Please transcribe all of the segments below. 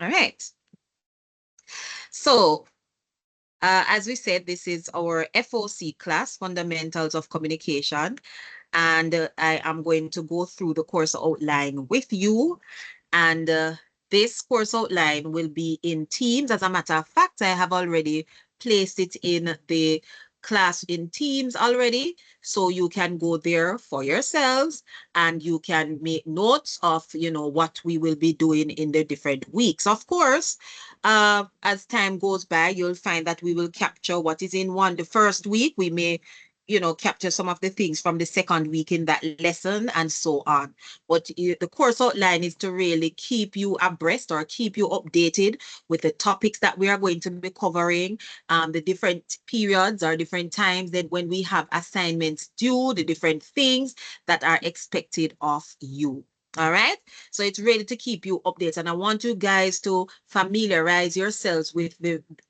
All right. So, as we said, this is our FOC class, Fundamentals of Communication. And I am going to go through the course outline with you. And this course outline will be in Teams. As a matter of fact, I have already placed it in the class in Teams already. So you can go there for yourselves and you can make notes of, what we will be doing in the different weeks. Of course, as time goes by, you'll find that we will capture what is in the first week. We may capture some of the things from the second week in that lesson and so on. But the course outline is to really keep you abreast or keep you updated with the topics that we are going to be covering, the different periods or different times that when we have assignments due, the different things that are expected of you. All right. So it's ready to keep you updated. And I want you guys to familiarize yourselves with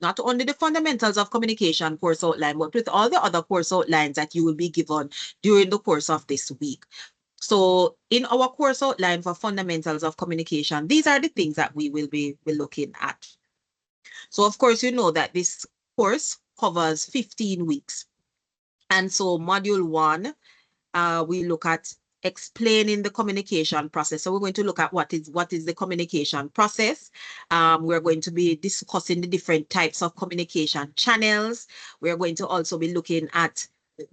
not only the fundamentals of communication course outline, but with all the other course outlines that you will be given during the course of this week. So in our course outline for fundamentals of communication, these are the things that we will be looking at. So of course, you know that this course covers 15 weeks. And so module 1, we look at explaining the communication process. So we're going to look at what is the communication process. We're going to be discussing the different types of communication channels. We're going to also be looking at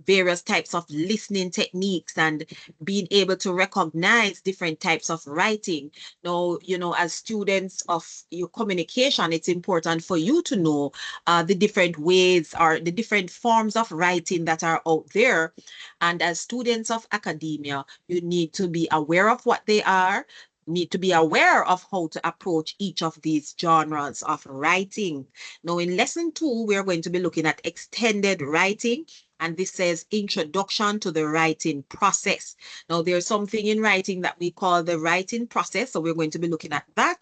various types of listening techniques and being able to recognize different types of writing. Now, as students of your communication, it's important for you to know the different ways or the different forms of writing that are out there. And as students of academia, you need to be aware of what they are, need to be aware of how to approach each of these genres of writing. Now, in lesson 2, we're going to be looking at extended writing. And this says introduction to the writing process. Now, there's something in writing that we call the writing process. So we're going to be looking at that.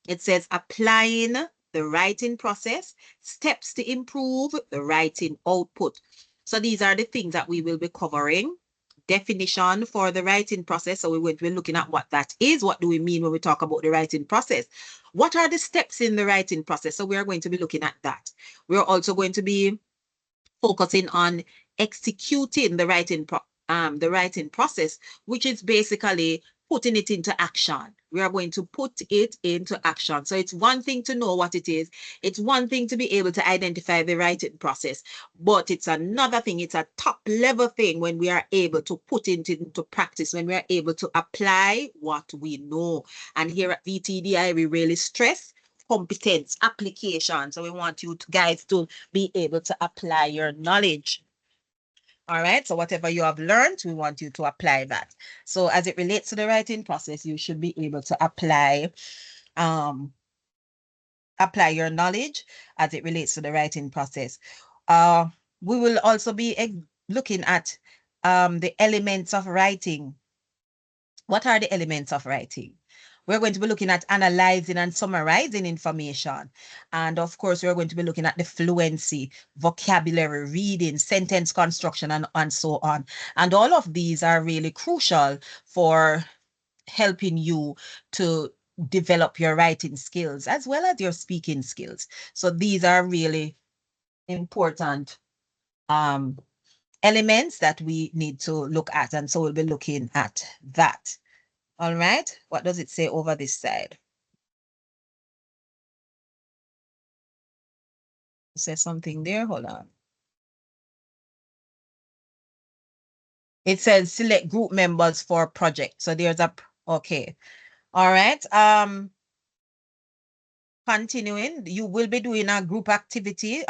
It says applying the writing process, steps to improve the writing output. So these are the things that we will be covering. Definition for the writing process. So we're going to be looking at what that is. What do we mean when we talk about the writing process? What are the steps in the writing process? So we are going to be looking at that. We're also going to be focusing on executing the writing process, which is basically putting it into action. We are going to put it into action. So it's one thing to know what it is. It's one thing to be able to identify the writing process, but it's another thing. It's a top level thing when we are able to put it into practice, when we are able to apply what we know. And here at VTDI, we really stress competence application. So we want you guys to be able to apply your knowledge. All right. So whatever you have learned, we want you to apply that. So as it relates to the writing process, you should be able to apply your knowledge as it relates to the writing process. We will also be looking at the elements of writing. What are the elements of writing? We're going to be looking at analyzing and summarizing information. And of course, we're going to be looking at the fluency, vocabulary, reading, sentence construction, and so on. And all of these are really crucial for helping you to develop your writing skills as well as your speaking skills. So these are really important elements that we need to look at. And so we'll be looking at that. All right. What does it say over this side? It says something there. Hold on. It says select group members for project. So there's okay. All right. Continuing, you will be doing a group activities.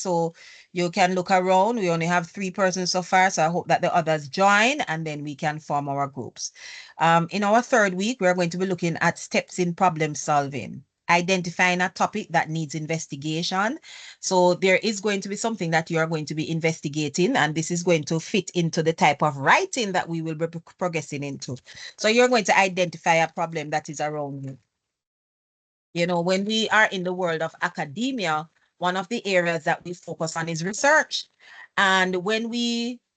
So you can look around. We only have 3 persons so far. So I hope that the others join and then we can form our groups. In our 3rd week, we're going to be looking at steps in problem solving, identifying a topic that needs investigation. So there is going to be something that you are going to be investigating, and this is going to fit into the type of writing that we will be progressing into. So you're going to identify a problem that is around you. When we are in the world of academia, one of the areas that we focus on is research. And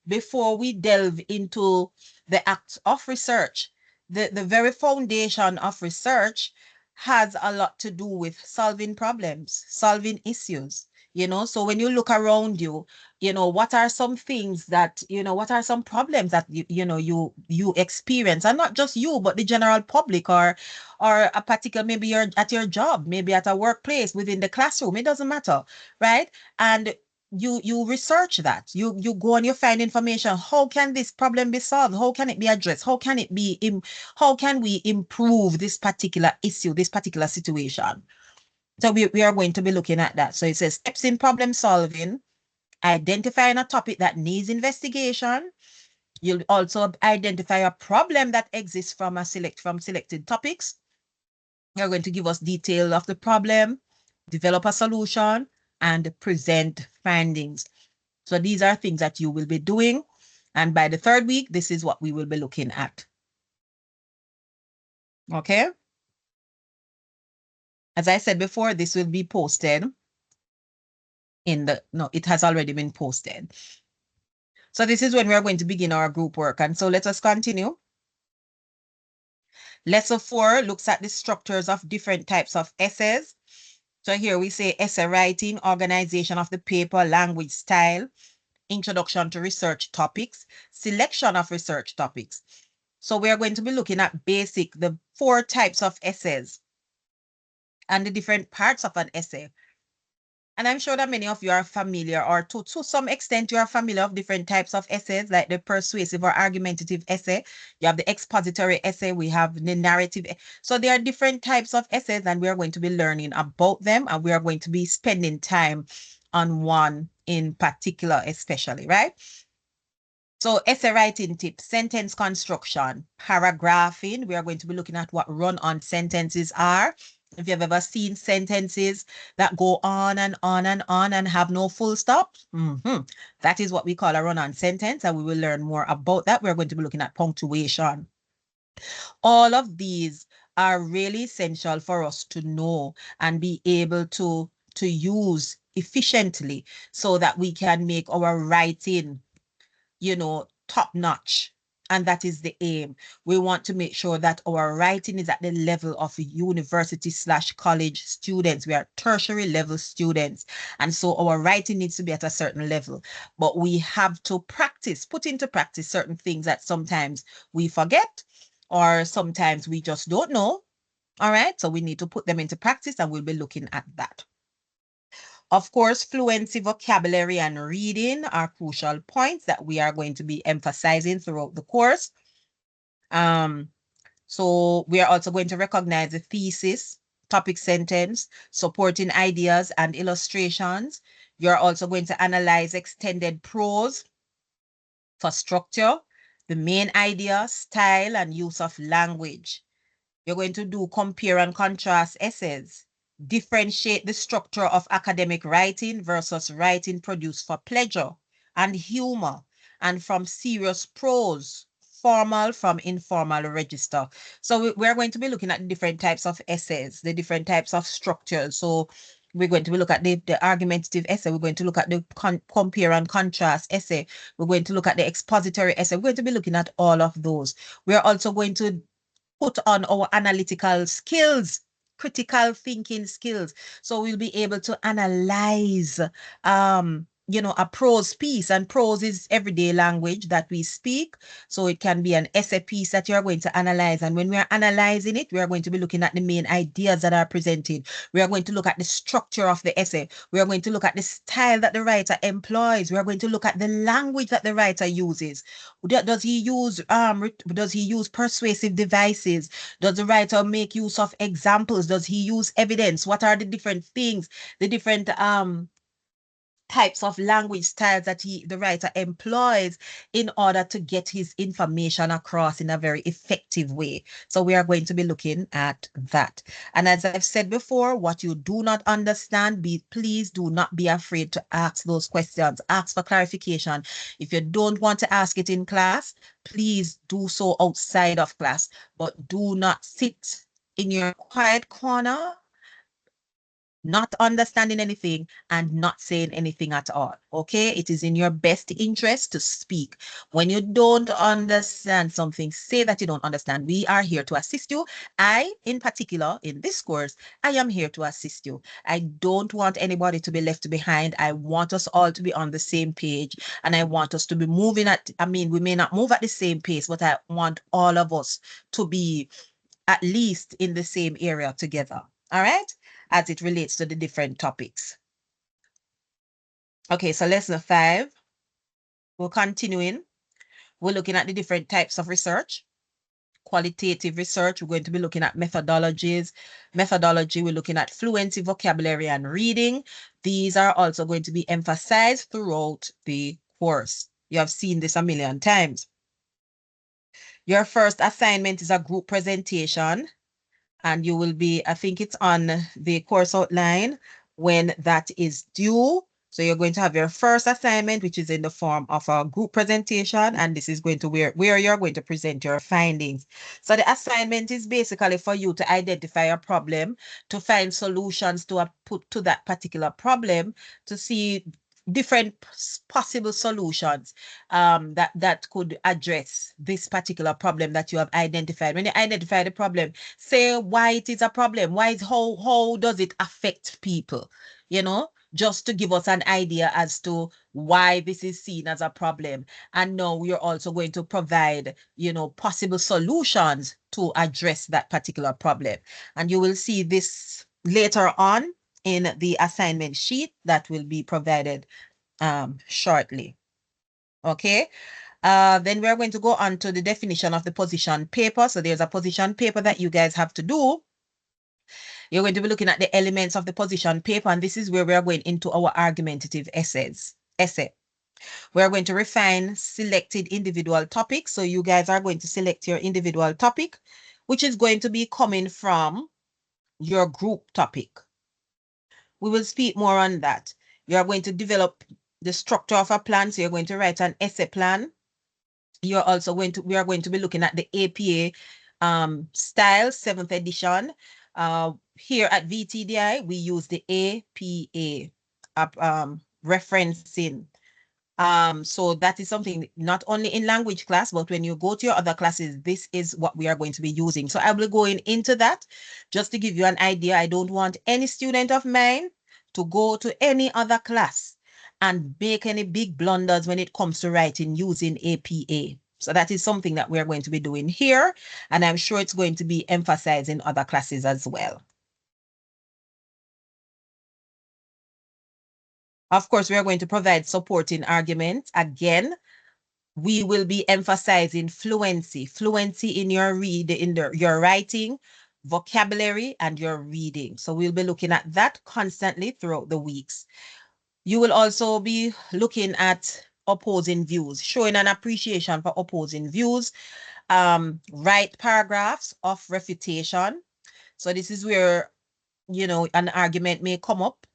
before we delve into the act of research, the very foundation of research has a lot to do with solving problems, solving issues. So when you look around you, what are some things that, what are some problems that you experience, and not just you, but the general public, or a particular, maybe you're at your job, maybe at a workplace, within the classroom, it doesn't matter, right? And you research that, you go and you find information. How can this problem be solved? How can it be addressed? How can we improve this particular issue, this particular situation? So we are going to be looking at that. So it says steps in problem solving, identifying a topic that needs investigation. You'll also identify a problem that exists from selected topics. You're going to give us detail of the problem, develop a solution, and present findings. So these are things that you will be doing. And by the third week, this is what we will be looking at. Okay. As I said before, this will be posted no, it has already been posted. So this is when we are going to begin our group work. And so let us continue. Lesson 4 looks at the structures of different types of essays. So here we say essay writing, organization of the paper, language style, introduction to research topics, selection of research topics. So we are going to be looking at the 4 types of essays and the different parts of an essay. And I'm sure that many of you are familiar, or to some extent, you are familiar of different types of essays, like the persuasive or argumentative essay. You have the expository essay, we have the narrative. So there are different types of essays, and we are going to be learning about them, and we are going to be spending time on one in particular, especially, right? So essay writing tips, sentence construction, paragraphing. We are going to be looking at what run-on sentences are. If you've ever seen sentences that go on and on and on and have no full stop, that is what we call a run-on sentence, and we will learn more about that. We're going to be looking at punctuation. All of these are really essential for us to know and be able to use efficiently, so that we can make our writing top notch. And that is the aim. We want to make sure that our writing is at the level of university/college students. We are tertiary level students. And so our writing needs to be at a certain level. But we have to put into practice certain things that sometimes we forget, or sometimes we just don't know. All right. So we need to put them into practice, and we'll be looking at that. Of course, fluency, vocabulary, and reading are crucial points that we are going to be emphasizing throughout the course. So we are also going to recognize the thesis, topic sentence, supporting ideas and illustrations. You're also going to analyze extended prose for structure, the main idea, style, and use of language. You're going to do compare and contrast essays, differentiate the structure of academic writing versus writing produced for pleasure and humor, and from serious prose, formal from informal register. So we're going to be looking at different types of essays, the different types of structures. So we're going to look at the argumentative essay. We're going to look at the compare and contrast essay. We're going to look at the expository essay. We're going to be looking at all of those. We're also going to put on our analytical skills, critical thinking skills. So we'll be able to analyze, a prose piece, and prose is everyday language that we speak. So it can be an essay piece that you're going to analyze. And when we're analyzing it, we are going to be looking at the main ideas that are presented. We are going to look at the structure of the essay. We are going to look at the style that the writer employs. We are going to look at the language that the writer uses. Does he use persuasive devices? Does the writer make use of examples? Does he use evidence? What are the different things, the different types of language styles that the writer employs in order to get his information across in a very effective way? So we are going to be looking at that. And as I've said before, what you do not understand, please do not be afraid to ask those questions. Ask for clarification. If you don't want to ask it in class, please do so outside of class, but do not sit in your quiet corner not understanding anything, and not saying anything at all. Okay, it is in your best interest to speak. When you don't understand something, say that you don't understand. We are here to assist you. I, in particular, in this course, I am here to assist you. I don't want anybody to be left behind. I want us all to be on the same page, and I want us to be moving at, I mean, we may not move at the same pace, but I want all of us to be at least in the same area together. All right, as it relates to the different topics. Okay, so lesson 5, we're continuing. We're looking at the different types of research. Qualitative research, we're going to be looking at methodologies. Methodology, we're looking at fluency, vocabulary, and reading. These are also going to be emphasized throughout the course. You have seen this a million times. Your first assignment is a group presentation, and you will be, I think it's on the course outline when that is due. So you're going to have your first assignment, which is in the form of a group presentation, and this is going to where you're going to present your findings. So the assignment is basically for you to identify a problem, to find solutions to put to that particular problem, to see different possible solutions that could address this particular problem that you have identified. When you identify the problem, say why it is a problem, how does it affect people, you know, just to give us an idea as to why this is seen as a problem. And now we are also going to provide, you know, possible solutions to address that particular problem. And you will see this later on in the assignment sheet that will be provided shortly. Okay. Then we're going to go on to the definition of the position paper. So there's a position paper that you guys have to do. You're going to be looking at the elements of the position paper, and this is where we are going into our argumentative essay. We're going to refine selected individual topics. So you guys are going to select your individual topic, which is going to be coming from your group topic. We will speak more on that. You are going to develop the structure of a plan. So you're going to write an essay plan. You're also we are going to be looking at the APA style, 7th edition. Here at VTDI, we use the APA referencing. So that is something not only in language class, but when you go to your other classes, this is what we are going to be using. So I will go into that just to give you an idea. I don't want any student of mine to go to any other class and make any big blunders when it comes to writing using APA. So that is something that we're going to be doing here, and I'm sure it's going to be emphasized in other classes as well. Of course, we are going to provide supporting arguments. Again, we will be emphasizing fluency in your your writing, vocabulary, and your reading. So we'll be looking at that constantly throughout the weeks. You will also be looking at opposing views, showing an appreciation for opposing views, write paragraphs of refutation. So this is where, you know, an argument may come up.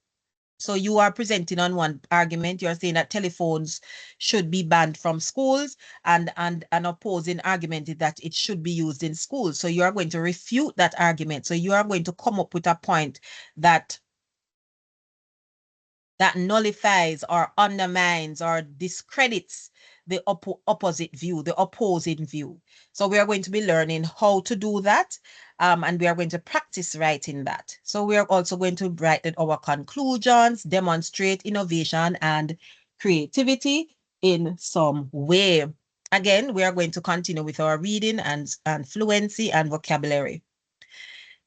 So you are presenting on one argument, you're saying that telephones should be banned from schools, and an opposing argument is that it should be used in schools. So you are going to refute that argument. So you are going to come up with a point that nullifies or undermines or discredits the opposite view, the opposing view. So we are going to be learning how to do that, and we are going to practice writing that. So we are also going to write our conclusions, demonstrate innovation and creativity in some way. Again, we are going to continue with our reading and fluency and vocabulary.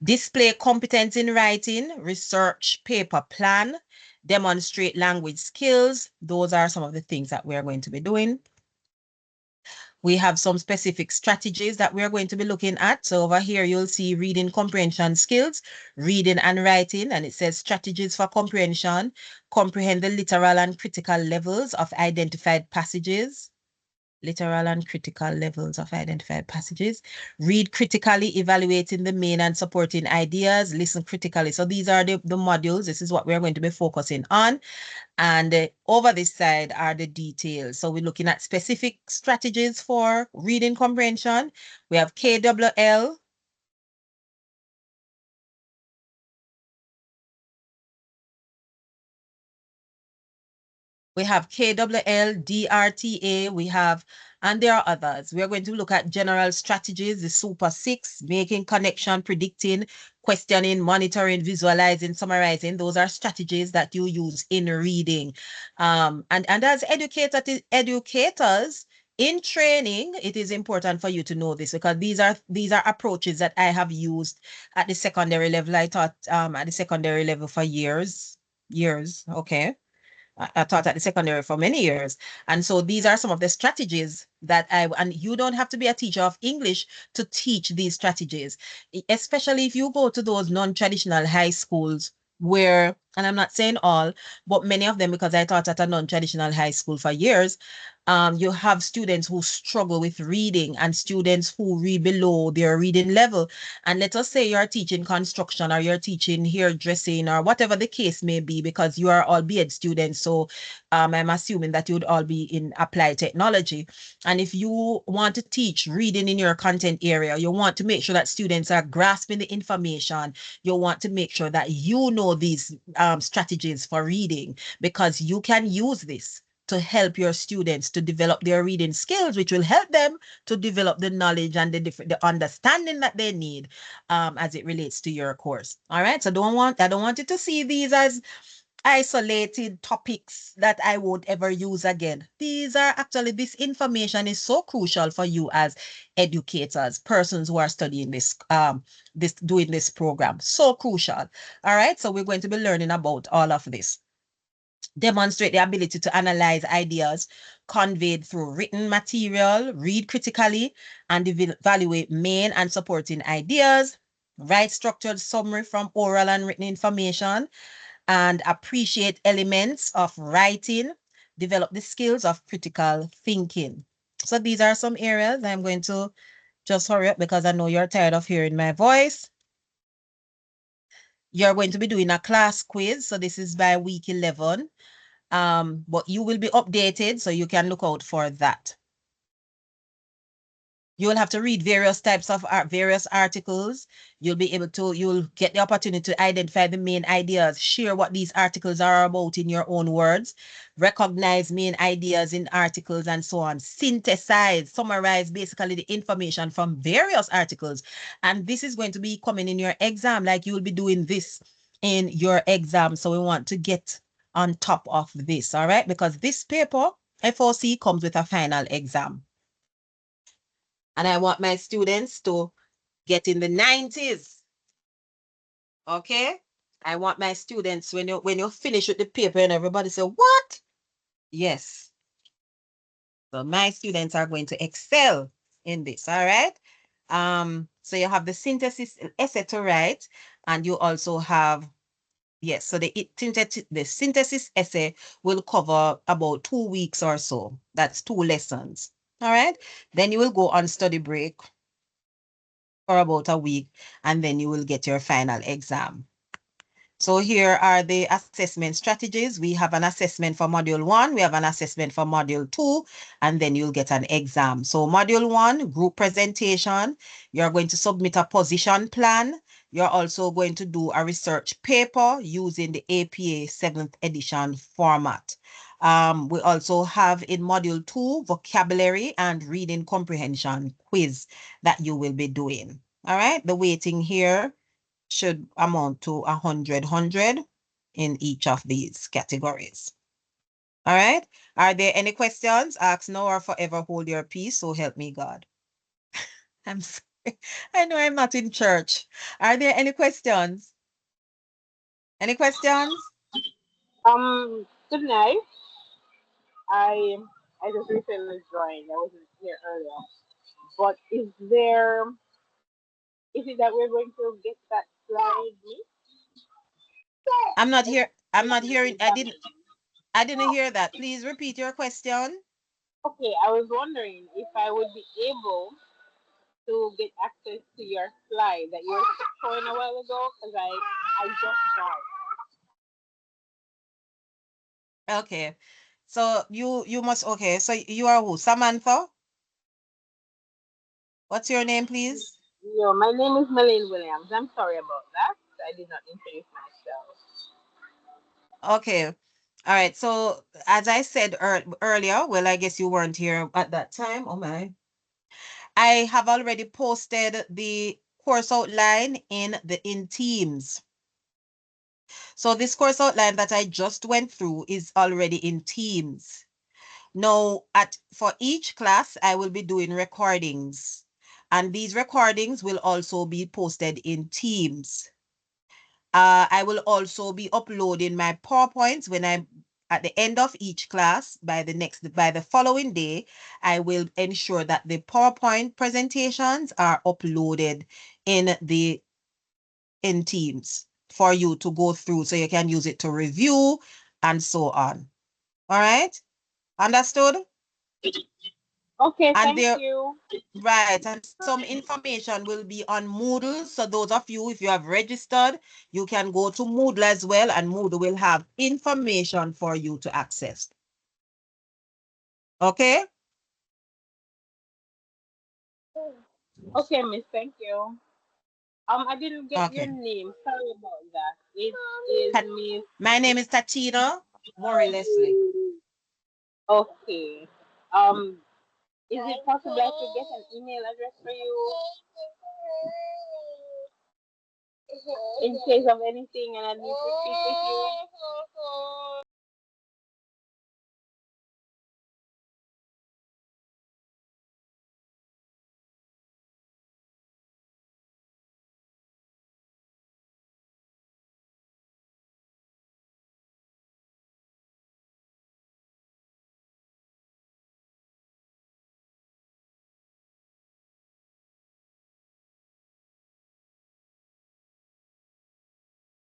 Display competence in writing, research paper plan, demonstrate language skills. Those are some of the things that we are going to be doing. We have some specific strategies that we are going to be looking at. So over here, you'll see reading comprehension skills, reading and writing, and it says strategies for comprehension, comprehend the literal and critical levels of identified passages. Literal and critical levels of identified passages. Read critically, evaluating the main and supporting ideas. Listen critically. So these are the modules. This is what we're going to be focusing on. And over this side are the details. So we're looking at specific strategies for reading comprehension. We have KWL, we have KWL, DRTA, we have, and there are others. We are going to look at general strategies, the Super 6, making connection, predicting, questioning, monitoring, visualizing, summarizing. Those are strategies that you use in reading. And as educators in training, it is important for you to know this because these are approaches that I have used at the secondary level. I taught at the secondary level for years. Okay. I taught at the secondary for many years. And so these are some of the strategies that and you don't have to be a teacher of English to teach these strategies, especially if you go to those non-traditional high schools where, and I'm not saying all, but many of them, because I taught at a non-traditional high school for years, you have students who struggle with reading and students who read below their reading level. And let us say you're teaching construction or you're teaching hairdressing or whatever the case may be, because you are all BEd students. So I'm assuming that you would all be in applied technology. And if you want to teach reading in your content area, you want to make sure that students are grasping the information. You want to make sure that you know these strategies for reading, because you can use this to help your students to develop their reading skills, which will help them to develop the knowledge and the understanding that they need as it relates to your course. All right. So I don't want you to see these as isolated topics that I won't ever use again. These are actually, this information is so crucial for you as educators, persons who are studying doing this program. So crucial. All right. So we're going to be learning about all of this. Demonstrate the ability to analyze ideas conveyed through written material, read critically, and evaluate main and supporting ideas, write structured summary from oral and written information, and appreciate elements of writing, develop the skills of critical thinking. So these are some areas. I'm going to just hurry up because I know you're tired of hearing my voice. You're going to be doing a class quiz. So this is by week 11. But you will be updated, so you can look out for that. You will have to read various types of various articles. You'll get the opportunity to identify the main ideas, share what these articles are about in your own words, recognize main ideas in articles and so on, synthesize, summarize basically the information from various articles. And this is going to be coming in your exam, like you will be doing this in your exam. So we want to get on top of this, all right? Because this paper, FOC, comes with a final exam. And I want my students to get in the 90s. Okay? I want my students, when you finish with the paper and everybody say, what? Yes. So my students are going to excel in this, all right? So you have the synthesis essay to write, and you also have, yes, so the synthesis essay will cover about 2 weeks or so. That's 2 lessons. All right. Then you will go on study break for about a week, and then you will get your final exam. So here are the assessment strategies. We have an assessment for module 1, we have an assessment for module 2, and then you'll get an exam. So module 1, group presentation, you're going to submit a position plan. You're also going to do a research paper using the APA 7th edition format. We also have in module 2, vocabulary and reading comprehension quiz that you will be doing. All right, the weighting here should amount to 100 in each of these categories. All right. Are there any questions? Ask now or forever hold your peace. So help me God. I'm sorry. I know I'm not in church. Are there any questions? Any questions? Good night. I I just recently joined. I wasn't here earlier. But is it that we're going to get that slide link? I'm not here. I'm Like not the hearing. exam? I didn't hear that. Please repeat your question. Okay, I was wondering if I would be able to get access to your slide that you were showing a while ago because I just joined. Okay. So you must, okay. So you are who? Samantha? What's your name, please? Yo, my name is Malene Williams. I'm sorry about that. I did not introduce myself. Okay. All right. So as I said earlier, well, I guess you weren't here at that time. Oh my. I have already posted the course outline in Teams. So this course outline that I just went through is already in Teams. Now, for each class, I will be doing recordings, and these recordings will also be posted in Teams. I will also be uploading my PowerPoints when I'm at the end of each class by the following day. I will ensure that the PowerPoint presentations are uploaded in Teams for you to go through so you can use it to review and so on. All right? Understood? Okay, And thank there, you. right, and some information will be on Moodle. So those of you, if you have registered, you can go to Moodle as well, and Moodle will have information for you to access. Okay? Okay, Miss, thank you. I didn't get your Okay. name. Sorry about that. It is Miss. My name is Tatina Murray Leslie. Okay. Is it possible I could get an email address for you in case of anything and I need to speak with you?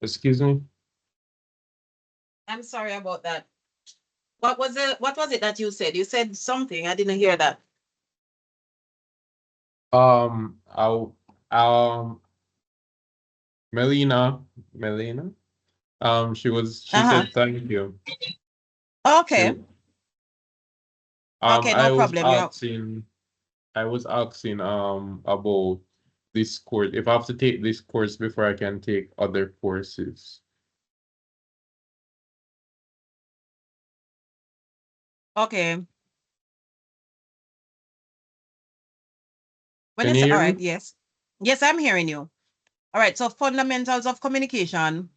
Excuse me. I'm sorry about that. What was it that you said? You said something. I didn't hear that. I'll Melina. She Uh-huh. said thank you. She Okay. Okay, no problem. I was asking about this course. If I have to take this course before I can take other courses. Okay. When Can it's you all hear right, me? yes. Yes, I'm hearing you. All right, so fundamentals of communication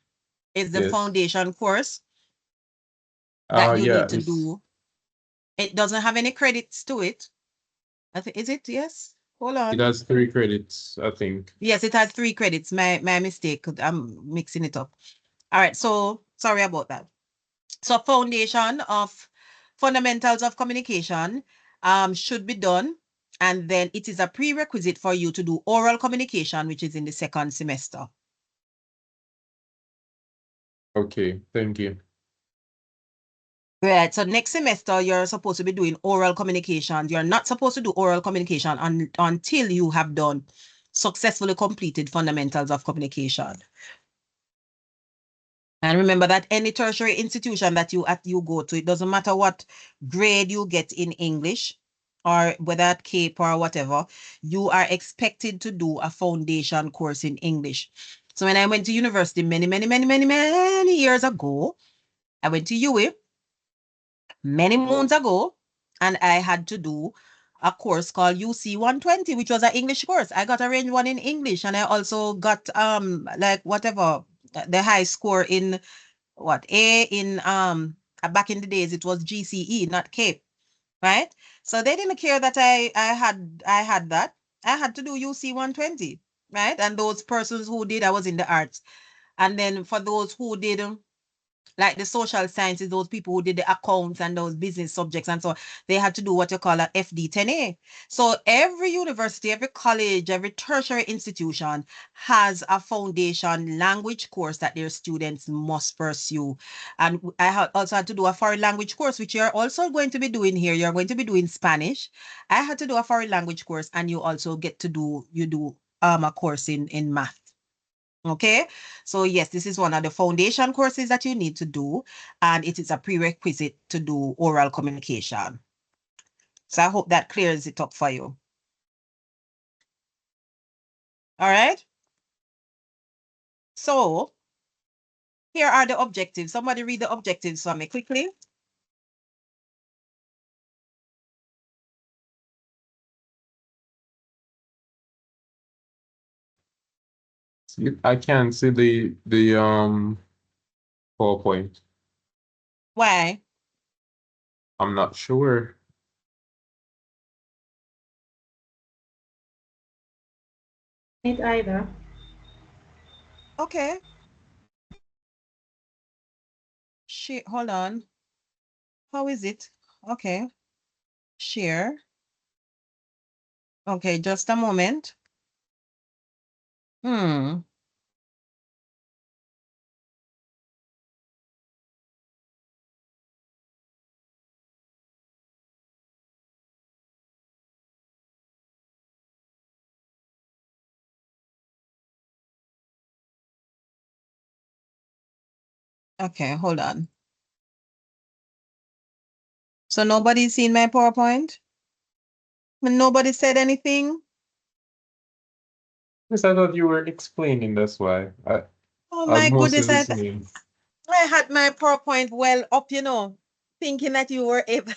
is the Yes. foundation course that you Yeah, need to do. It doesn't have any credits to it. Is it? Yes. Hold it on. has 3 credits, I think. Yes, it has 3 credits. My mistake. I'm mixing it up. All right, so sorry about that. So foundation of fundamentals of communication should be done. And then it is a prerequisite for you to do oral communication, which is in the second semester. Okay, thank you. Right. So next semester, you're supposed to be doing oral communication. You're not supposed to do oral communication until you have done successfully completed fundamentals of communication. And remember that any tertiary institution that you go to, it doesn't matter what grade you get in English or whether at CAPE or whatever, you are expected to do a foundation course in English. So when I went to university many years ago, I went to UWI many moons ago, and I had to do a course called UC 120, which was an English course. I got a range 1 in English, and I also got like whatever the high score in what A in back in the days it was GCE, not CAPE, right? So they didn't care that I had that. I had to do UC 120, right? And those persons who did, I was in the arts. And then for those who did like the social sciences, those people who did the accounts and those business subjects and so on, they had to do what you call a FD10A. So every university, every college, every tertiary institution has a foundation language course that their students must pursue. And I also had to do a foreign language course, which you're also going to be doing here. You're going to be doing Spanish. I had to do a foreign language course, and you also get to do a course in math. Okay, so yes, this is one of the foundation courses that you need to do, and it is a prerequisite to do oral communication. So I hope that clears it up for you. All right. So Here are the objectives. Somebody read the objectives for me quickly. I can't see the PowerPoint. Why? I'm not sure. It either. Okay. Hold on. How is it? Okay. Share. Okay, just a moment. Okay, hold on. So nobody's seen my PowerPoint? Nobody said anything? Yes, I thought you were explaining, that's why. Oh I was my mostly goodness, listening. I had my PowerPoint well up, you know, thinking that you were able.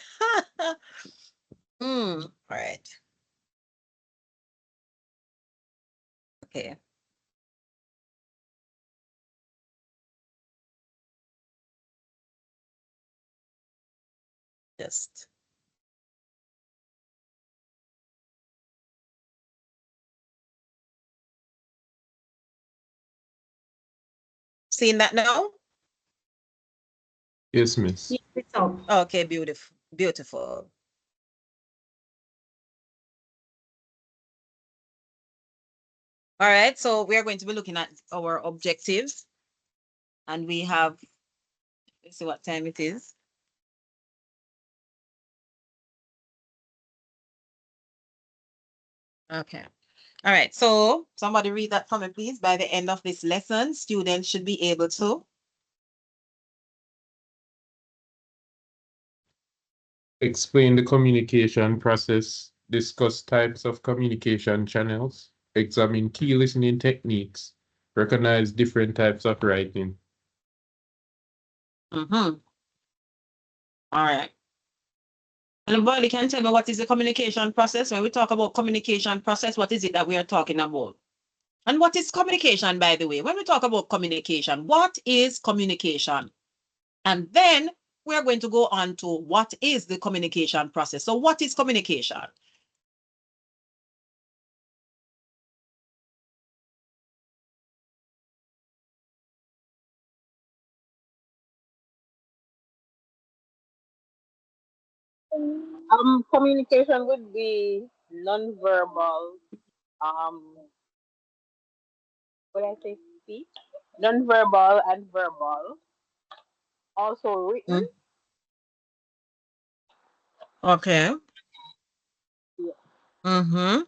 All right. Okay. Just. Seeing that now? Yes, miss. Yes, it's up. Okay, beautiful, beautiful. All right, so we are going to be looking at our objectives, and we have, let's see what time it is. Okay. All right, so somebody read that for me, please. By the end of this lesson, students should be able to Explain the communication process, discuss types of communication channels, examine key listening techniques, recognize different types of writing. All right. Anybody can tell me what is the communication process? When we talk about communication process, what is it that we are talking about? And what is communication, by the way? When we talk about communication, what is communication? And then we're going to go on to what is the communication process. So what is communication? Communication would be non-verbal. What I say? Speech, non-verbal and verbal. Also written. Okay. Yeah. Written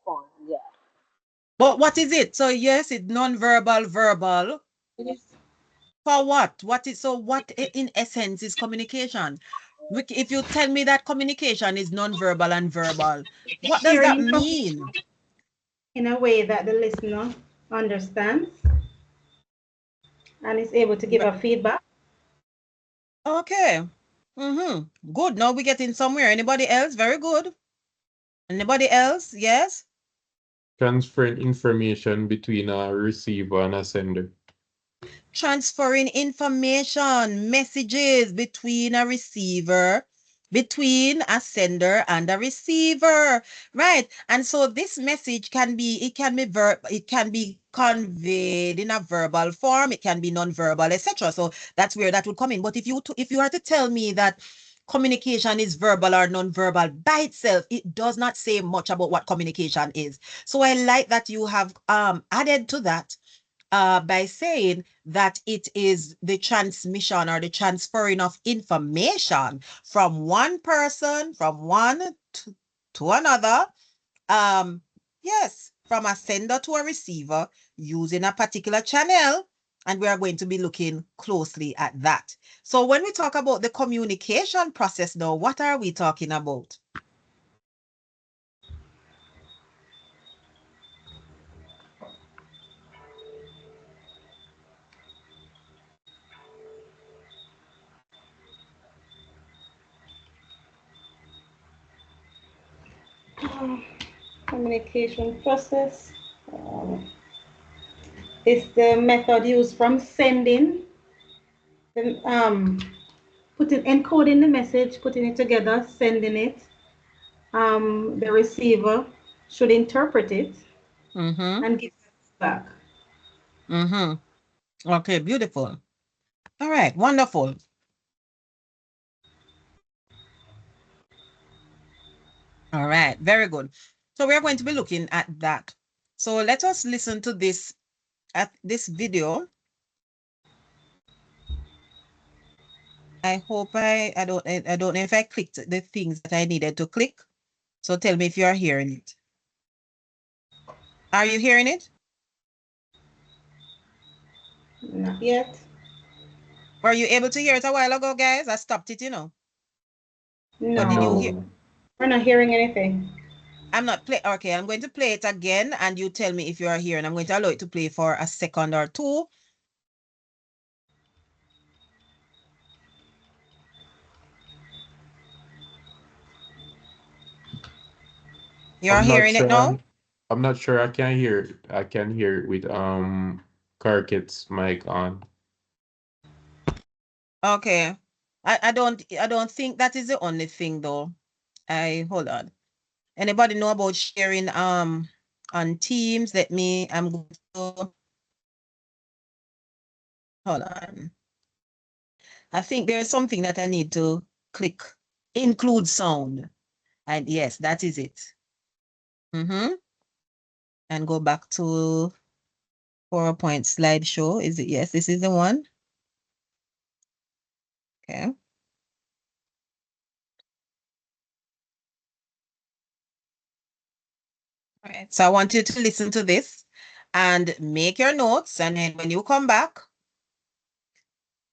form. Yeah. But what is it? So yes, it's non-verbal, verbal. For what? What in essence is communication? If you tell me that communication is non-verbal and verbal, what does that Sharing mean? information in a way that the listener understands and is able to give a feedback. Okay. Good. Now we're getting somewhere. Anybody else? Very good. Anybody else? Yes. Transferring information between a receiver and a sender. Transferring information, messages between a receiver, between a sender and a receiver, right? And so this message it can be conveyed in a verbal form, it can be non-verbal, etc. So that's where that would come in. But if you are to tell me that communication is verbal or non-verbal by itself, it does not say much about what communication is. So I like that you have added to that by saying that it is the transmission or the transferring of information from one person, from one to another. Yes, from a sender to a receiver using a particular channel. And we are going to be looking closely at that. So when we talk about the communication process now, what are we talking about? Communication process. It's the method used from sending, encoding the message, putting it together, sending it. The receiver should interpret it and give it back. Okay, beautiful. All right, wonderful. All right, very good. So we are going to be looking at that. So let us listen to this video. I hope I don't know if I clicked the things that I needed to click. So tell me if you are hearing it. Are you hearing it? Not yet. Were you able to hear it a while ago, guys? I stopped it, you know. No, did you hear? We're not hearing anything. I'm not play. Okay, I'm going to play it again, and you tell me if you are hearing. I'm going to allow it to play for a second or two. You're hearing it now? I'm not sure. I can hear it. I can hear it with Kirkit's mic on. Okay. I don't think that is the only thing though. Hold on. Anybody know about sharing on Teams? I'm going to hold on. I think there's something that I need to click. Include sound. And yes, that is it. And go back to PowerPoint slideshow. Is it? Yes, this is the one. Okay. All right. So I want you to listen to this and make your notes. And then when you come back,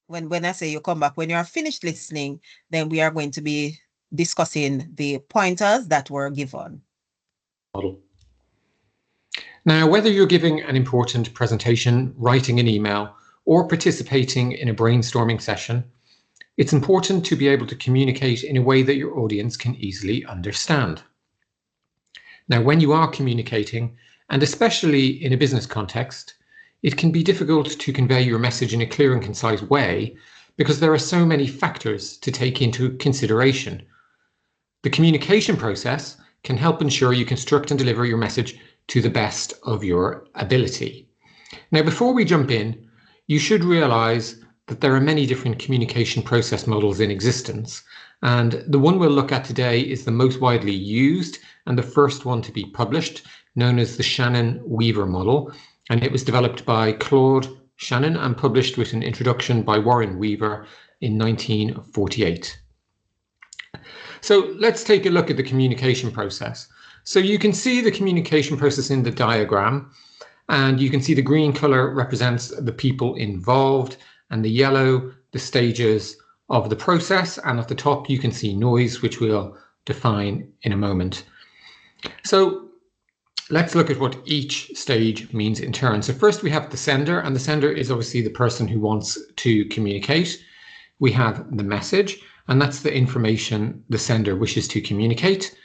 when I say you come back, when you are finished listening, then we are going to be discussing the pointers that were given. Model. Now, whether you're giving an important presentation, writing an email, or participating in a brainstorming session, it's important to be able to communicate in a way that your audience can easily understand. Now, when you are communicating, and especially in a business context, it can be difficult to convey your message in a clear and concise way because there are so many factors to take into consideration. The communication process can help ensure you construct and deliver your message to the best of your ability. Now, before we jump in, you should realize that there are many different communication process models in existence, and the one we'll look at today is the most widely used and the first one to be published, known as the Shannon-Weaver model, and it was developed by Claude Shannon and published with an introduction by Warren Weaver in 1948. So let's take a look at the communication process. So you can see the communication process in the diagram, and you can see the green color represents the people involved, and the yellow, the stages of the process, and at the top you can see noise, which we'll define in a moment. So let's look at what each stage means in turn. So first we have the sender, and the sender is obviously the person who wants to communicate. We have the message, and that's the information the sender wishes to communicate.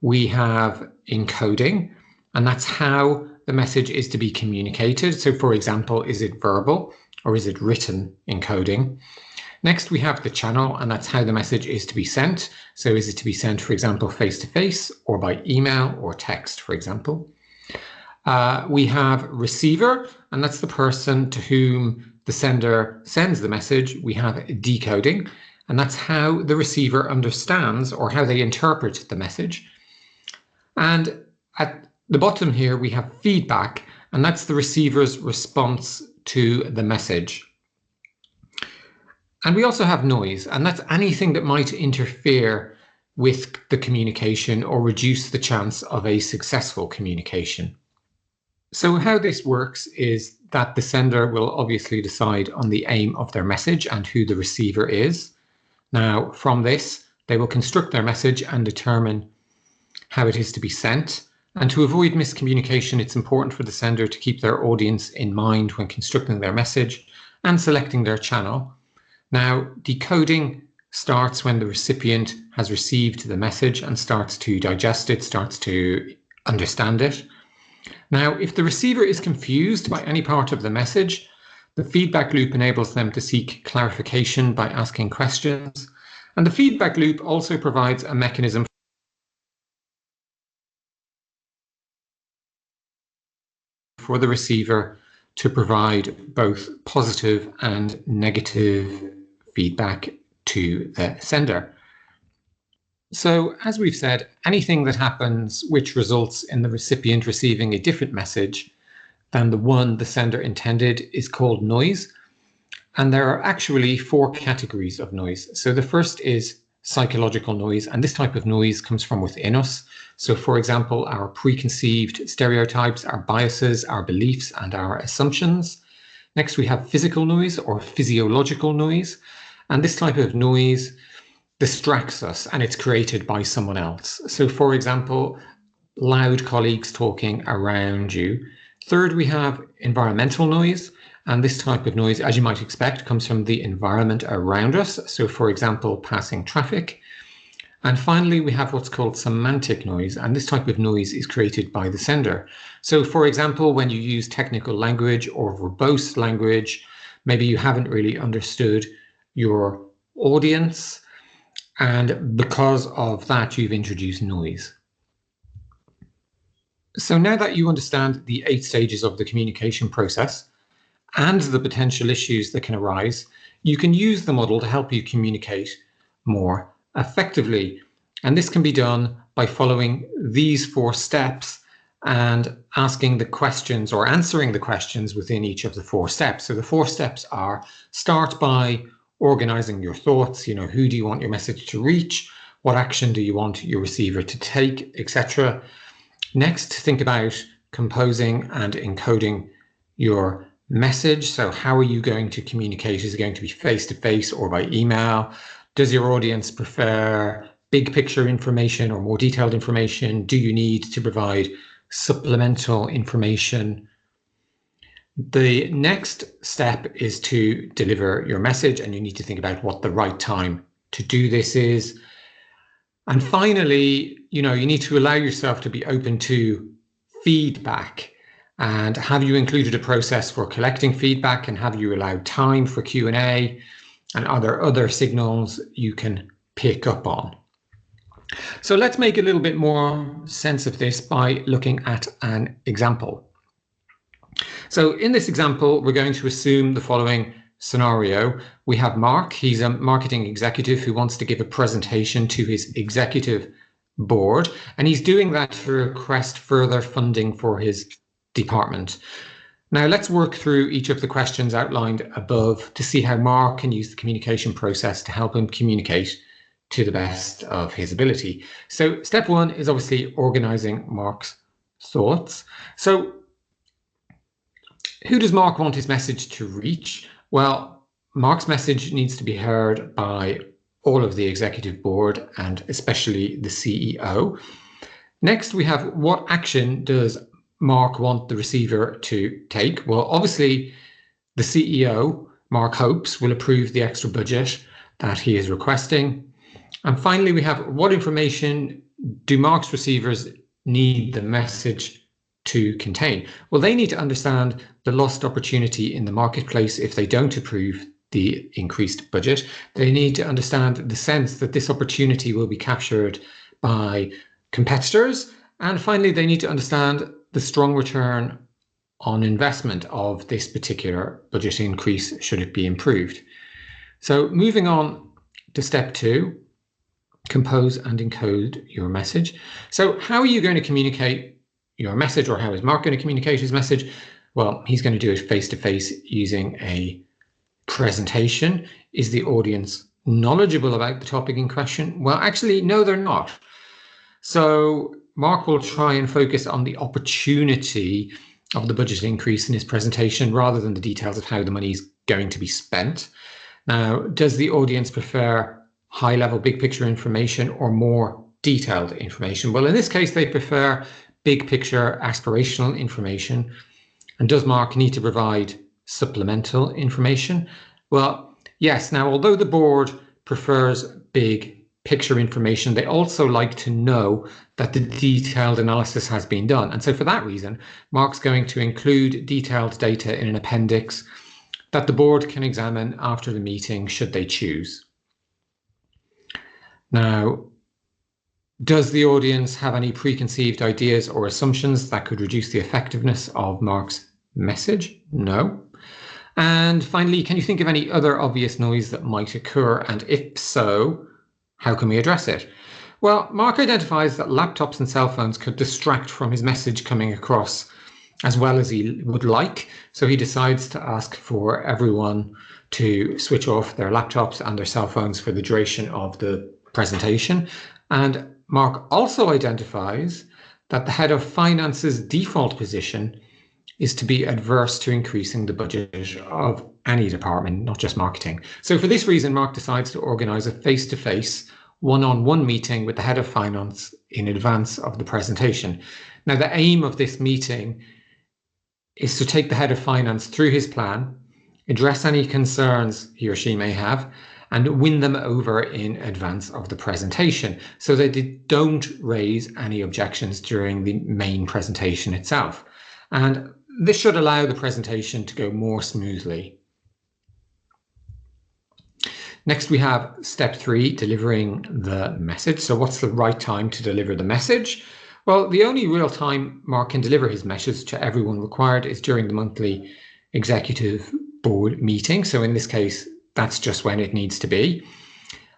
We have encoding, and that's how the message is to be communicated. So for example, is it verbal or is it written encoding? Next, we have the channel, and that's how the message is to be sent. So is it to be sent, for example, face-to-face or by email or text, for example? We have receiver, and that's the person to whom the sender sends the message. We have decoding, and that's how the receiver understands or how they interpret the message. And at the bottom here, we have feedback, and that's the receiver's response to the message. And we also have noise, and that's anything that might interfere with the communication or reduce the chance of a successful communication. So how this works is that the sender will obviously decide on the aim of their message and who the receiver is. Now, from this, they will construct their message and determine how it is to be sent. And to avoid miscommunication, it's important for the sender to keep their audience in mind when constructing their message and selecting their channel. Now, decoding starts when the recipient has received the message and starts to digest it, starts to understand it. Now, if the receiver is confused by any part of the message, the feedback loop enables them to seek clarification by asking questions. And the feedback loop also provides a mechanism for the receiver to provide both positive and negative feedback to the sender. So, as we've said, anything that happens which results in the recipient receiving a different message than the one the sender intended is called noise. And there are actually 4 categories of noise. So the first is psychological noise, and this type of noise comes from within us. So, for example, our preconceived stereotypes, our biases, our beliefs, and our assumptions. Next, we have physical noise or physiological noise. And this type of noise distracts us, and it's created by someone else. So, for example, loud colleagues talking around you. Third, we have environmental noise. And this type of noise, as you might expect, comes from the environment around us. So, for example, passing traffic. And finally, we have what's called semantic noise. And this type of noise is created by the sender. So, for example, when you use technical language or verbose language, maybe you haven't really understood your audience. And because of that, you've introduced noise. So now that you understand the 8 stages of the communication process, and the potential issues that can arise, you can use the model to help you communicate more effectively. And this can be done by following these 4 steps and asking the questions or answering the questions within each of the 4 steps. So the 4 steps are: start by organizing your thoughts. Who do you want your message to reach? What action do you want your receiver to take, etc. Next, think about composing and encoding your message. So how are you going to communicate? Is it going to be face-to-face or by email? Does your audience prefer big picture information or more detailed information? Do you need to provide supplemental information? The next step is to deliver your message, and you need to think about what the right time to do this is. And finally, you need to allow yourself to be open to feedback. And have you included a process for collecting feedback, and have you allowed time for Q&A? And are there other signals you can pick up on? So let's make a little bit more sense of this by looking at an example. So in this example, we're going to assume the following scenario. We have Mark. He's a marketing executive who wants to give a presentation to his executive board, and he's doing that to request further funding for his department. Now let's work through each of the questions outlined above to see how Mark can use the communication process to help him communicate to the best of his ability. So step 1 is obviously organizing Mark's thoughts. So who does Mark want his message to reach? Well, Mark's message needs to be heard by all of the executive board and especially the CEO. Next, we have what action does Mark want the receiver to take? Well, obviously, the CEO, Mark hopes, will approve the extra budget that he is requesting. And finally, we have what information do Mark's receivers need the message to contain? Well, they need to understand the lost opportunity in the marketplace if they don't approve the increased budget. They need to understand the sense that this opportunity will be captured by competitors. And finally, they need to understand the strong return on investment of this particular budget increase should it be improved. So moving on to step 2, compose and encode your message. So how are you going to communicate your message, or how is Mark going to communicate his message? Well, he's going to do it face-to-face using a presentation. Is the audience knowledgeable about the topic in question? Well, actually, no, they're not. So Mark will try and focus on the opportunity of the budget increase in his presentation rather than the details of how the money is going to be spent. Now, does the audience prefer high-level, big-picture information or more detailed information? Well, in this case, they prefer big-picture, aspirational information. And does Mark need to provide supplemental information? Well, yes. Now, although the board prefers big picture information. They also like to know that the detailed analysis has been done. And so for that reason, Mark's going to include detailed data in an appendix that the board can examine after the meeting should they choose. Now, does the audience have any preconceived ideas or assumptions that could reduce the effectiveness of Mark's message? No. And finally, can you think of any other obvious noise that might occur? And if so, how can we address it? Well, Mark identifies that laptops and cell phones could distract from his message coming across as well as he would like. So he decides to ask for everyone to switch off their laptops and their cell phones for the duration of the presentation. And Mark also identifies that the head of finance's default position is to be adverse to increasing the budget of any department, not just marketing. So for this reason, Mark decides to organize a face-to-face one-on-one meeting with the head of finance in advance of the presentation. Now, the aim of this meeting is to take the head of finance through his plan, address any concerns he or she may have, and win them over in advance of the presentation so that they don't raise any objections during the main presentation itself. And this should allow the presentation to go more smoothly. Next, we have step 3, delivering the message. So what's the right time to deliver the message? Well, the only real time Mark can deliver his message to everyone required is during the monthly executive board meeting. So in this case, that's just when it needs to be.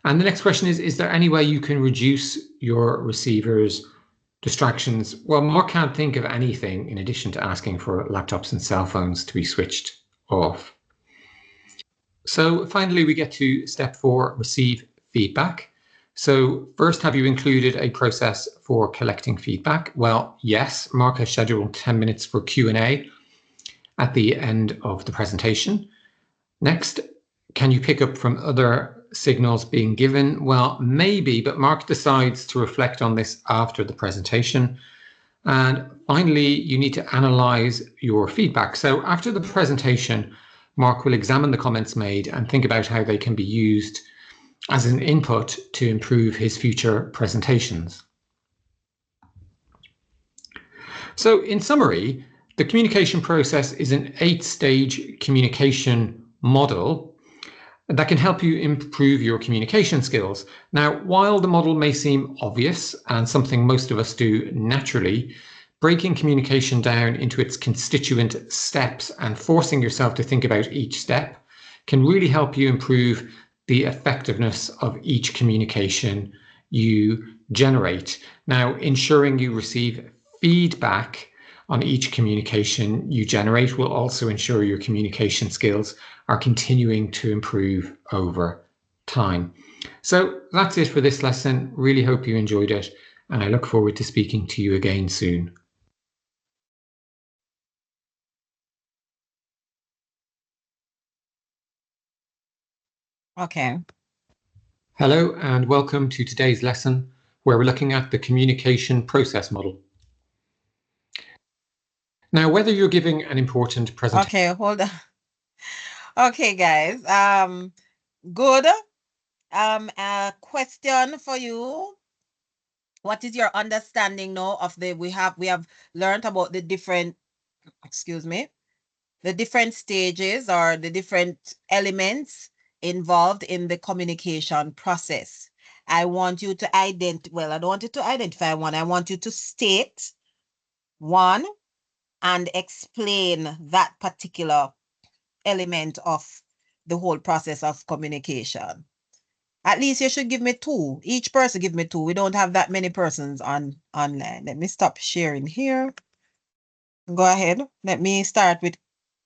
And the next question is there any way you can reduce your receiver's distractions? Well, Mark can't think of anything in addition to asking for laptops and cell phones to be switched off. So finally, we get to step 4, receive feedback. So first, have you included a process for collecting feedback? Well, yes, Mark has scheduled 10 minutes for Q&A at the end of the presentation. Next, can you pick up from other signals being given? Well, maybe, but Mark decides to reflect on this after the presentation. And finally, you need to analyze your feedback. So after the presentation, Mark will examine the comments made and think about how they can be used as an input to improve his future presentations. So in summary, the communication process is an 8-stage communication model that can help you improve your communication skills. Now, while the model may seem obvious and something most of us do naturally, breaking communication down into its constituent steps and forcing yourself to think about each step can really help you improve the effectiveness of each communication you generate. Now, ensuring you receive feedback on each communication you generate will also ensure your communication skills are continuing to improve over time. So that's it for this lesson. Really hope you enjoyed it, and I look forward to speaking to you again soon. Okay. Hello and welcome to today's lesson where we're looking at the communication process model. Now, whether you're giving an important presentation... Okay, hold on. Okay, guys. Good. A question for you. What is your understanding now of we have learned about the different, the different stages or the different elements involved in the communication process. I want you to I don't want you to identify one. I want you to state one and explain that particular element of the whole process of communication. At least you should give me 2. Each person give me 2. We don't have that many persons online. Let me stop sharing here. Go ahead. Let me start with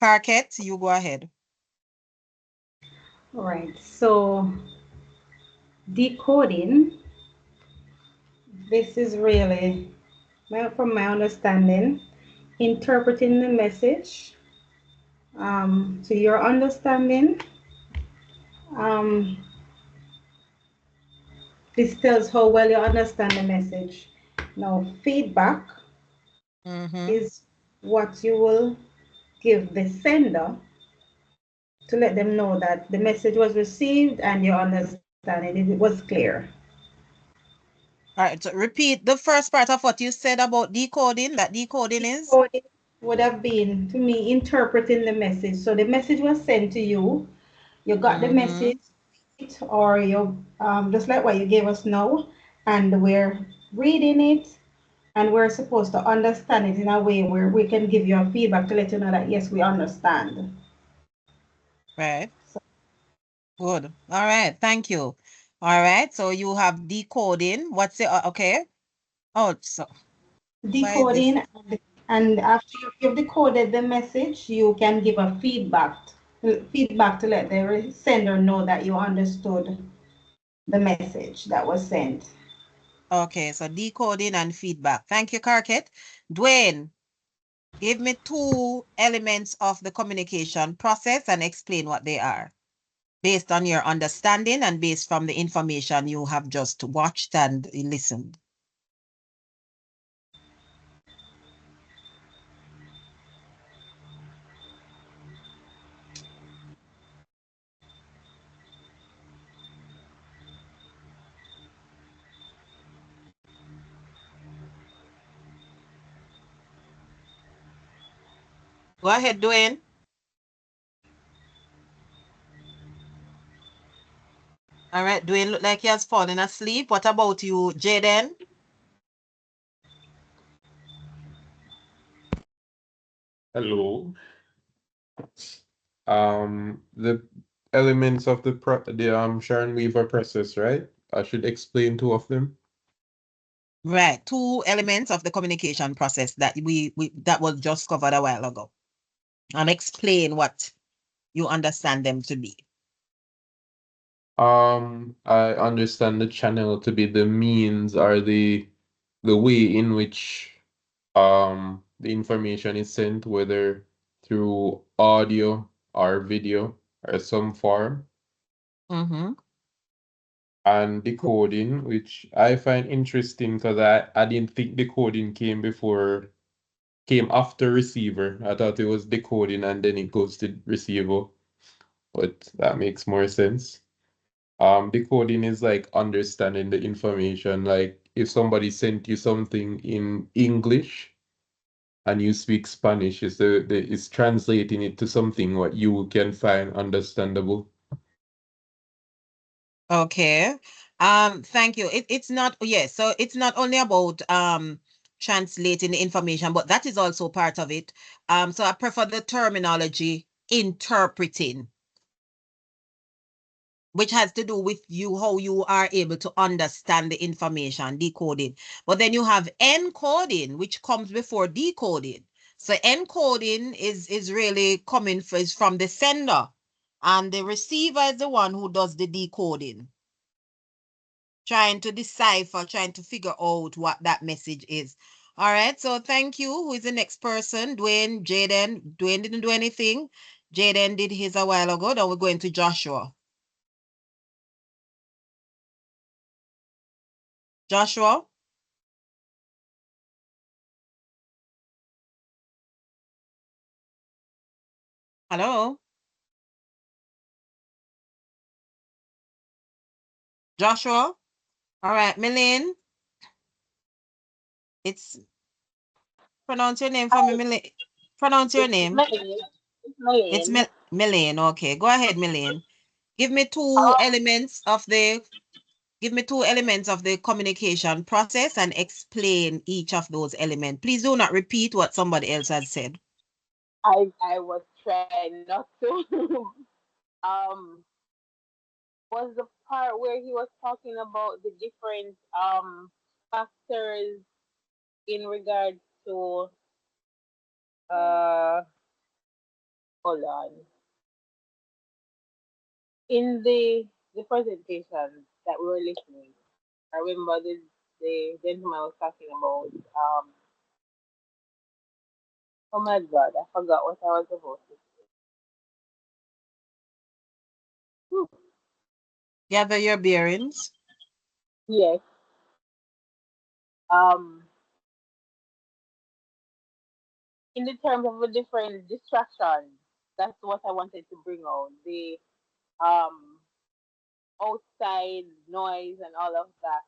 Parket. You go ahead. All right. So decoding, this is really, from my understanding, interpreting the message to your understanding. This tells how well you understand the message. Now, feedback is what you will give the sender to let them know that the message was received and you understand understanding. It was clear. All right, so repeat the first part of what you said about decoding. That decoding is? Decoding would have been, to me, interpreting the message. So the message was sent to you. You got the message, or you just like what you gave us now, and we're reading it, and we're supposed to understand it in a way where we can give you a feedback to let you know that yes, we understand. Right. Good. All right. Thank you. All right. So you have decoding. What's it? Okay. Oh, so why is this? Decoding, and after you've decoded the message, you can give a feedback to let the sender know that you understood the message that was sent. Okay. So decoding and feedback. Thank you, Karket. Dwayne, give me 2 elements of the communication process and explain what they are based on your understanding and based from the information you have just watched and listened. Go ahead, Dwayne. All right, Dwayne look like he has fallen asleep. What about you, Jaden? Hello. The elements of the Sharon Weaver process, right? I should explain 2 of them. Right, 2 elements of the communication process that we that was just covered a while ago. And explain what you understand them to be. I understand the channel to be the means or the way in which the information is sent, whether through audio or video or some form, and decoding, which I find interesting because I didn't think decoding came after receiver. I thought it was decoding and then it goes to receiver, but that makes more sense. Decoding is like understanding the information. Like if somebody sent you something in English and you speak Spanish, it's translating it to something what you can find understandable. Okay. Thank you. It's not, yes, so it's not only about translating the information, but that is also part of it. So I prefer the terminology interpreting, which has to do with you, how you are able to understand the information, decoding. But then you have encoding, which comes before decoding. So encoding is really coming is from the sender, and the receiver is the one who does the decoding, trying to decipher, trying to figure out what that message is. All right, so thank you. Who is the next person? Dwayne, Jaden. Dwayne didn't do anything. Jaden did his a while ago. Then we're going to Joshua. Joshua? Hello? Joshua? All right, Milene. It's pronounce your name for me, Milene. Pronounce your name. It's Milene. Okay, go ahead, Milene. Give me 2 elements of the communication process and explain each of those elements. Please do not repeat what somebody else has said. I was trying not to. Was the part where he was talking about the different factors in regard to uh hold on, in the presentation that we were listening. I remember the gentleman was talking about oh my god, I forgot what I was supposed to say. Whew. Gather your bearings. Yes. Um in the terms of the different distractions, that's what I wanted to bring out. The um outside noise and all of that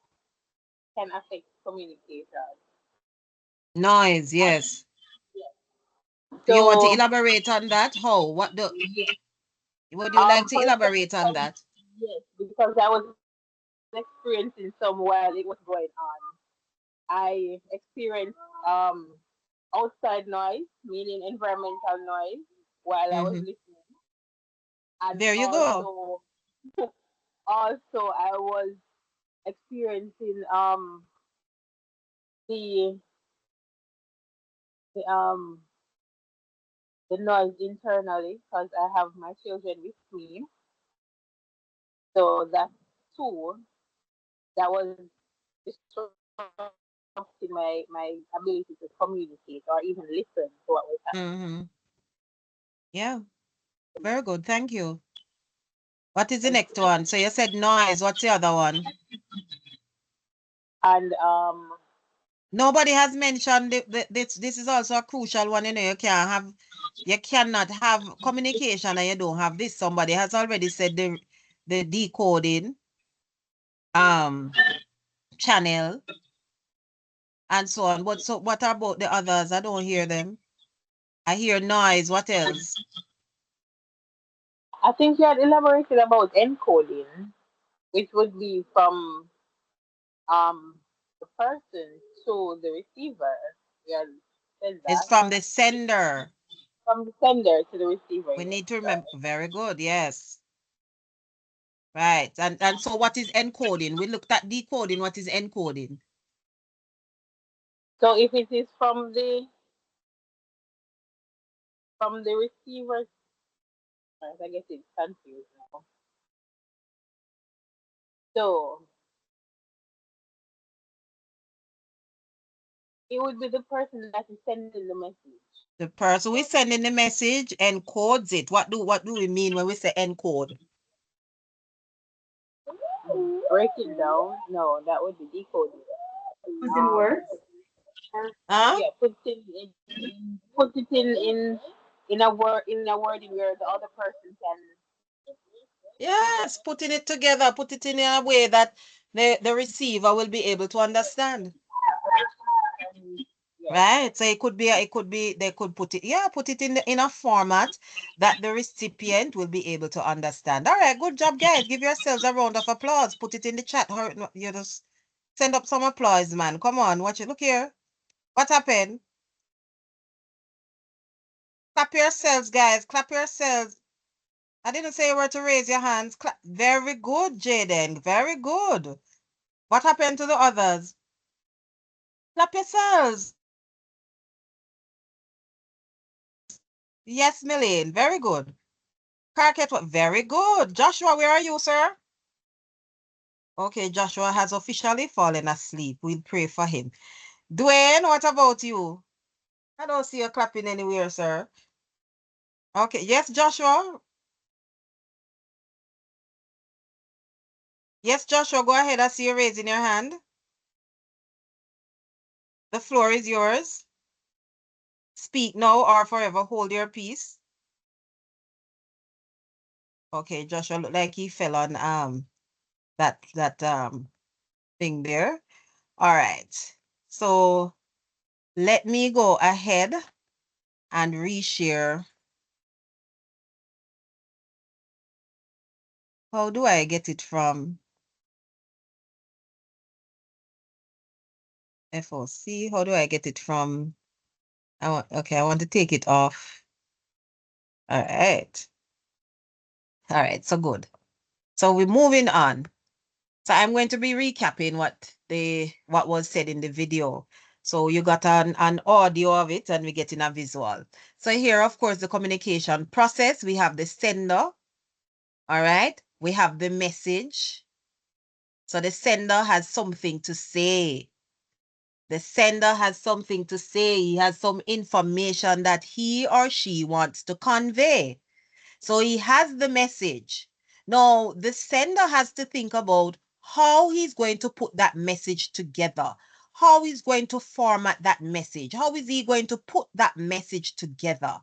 can affect communication. Noise, yes. You want to So, elaborate on that? How? yes, Would you like to for elaborate on instance, that? yes, because I was experiencing some while it was going on. I experienced outside noise, meaning environmental noise, while I was Mm-hmm. listening, and There you go. also I was experiencing the the um the noise internally because I have my children with me. So that too, that was disrupting my ability to communicate or even listen to what was happening. Mm-hmm. Yeah, very good. Thank you. What is the Thank next you. one? So you said noise. What's the other one? And Nobody has mentioned this is also a crucial one. You cannot have communication and you don't have this. Somebody has already said the decoding um channel and so on. But so what about the others? I don't hear them. I hear noise. What else? I think you had elaborated about encoding, which would be from um the person to the receiver. You had said It's that. from the sender. From the sender to the receiver, We yes. need to remember. Very good. Yes. Right. And so what is encoding? We looked at decoding. What is encoding? So if it is from the receiver, I guess it's confused now. So it would be the person that is sending the message. The person we sending the message encodes it. What do we mean when we say encode? Break it down. No, that would be decoding. Using words. Huh? Yeah, put it in a wording where the other person can. Yes, putting it together, put it in a way that the receiver will be able to understand. Yes. Right. So they could put it in a format that the recipient will be able to understand. All right, good job, guys. Give yourselves a round of applause. Put it in the chat. You just send up some applause, man. Come on, watch it. Look here. What happened? Clap yourselves, guys. Clap yourselves. I didn't say you were to raise your hands. Clap. Very good, Jaden. Very good. What happened to the others? Clap yourselves. Yes, Millie. Very good. Carket, very good. Joshua, where are you, sir? Okay, Joshua has officially fallen asleep. We'll pray for him. Dwayne, what about you? I don't see you clapping anywhere, sir. Okay, yes, Joshua. Yes, Joshua, go ahead. I see you raising your hand. The floor is yours. Speak now or forever hold your peace. Okay, Joshua looked like he fell on that thing there. All right. So let me go ahead and reshare. How do I get it from FOC? How do I get it from? I want to take it off. All right. All right, so good. So we're moving on. So I'm going to be recapping what was said in the video. So you got an audio of it and we're getting a visual. So here, of course, the communication process, we have the sender. All right. We have the message. So the sender has something to say. The sender has something to say. He has some information that he or she wants to convey. So he has the message. Now, the sender has to think about how he's going to put that message together, how he's going to format that message, how is he going to put that message together.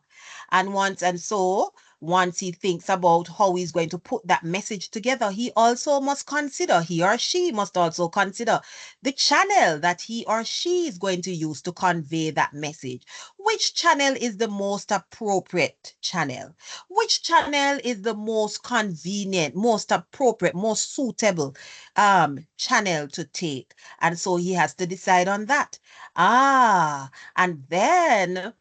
And so once he thinks about how he's going to put that message together, he also must consider, he or she must also consider the channel that he or she is going to use to convey that message. Which channel is the most appropriate channel? Which channel is the most convenient, most appropriate, most suitable channel to take? And so he has to decide on that. And then,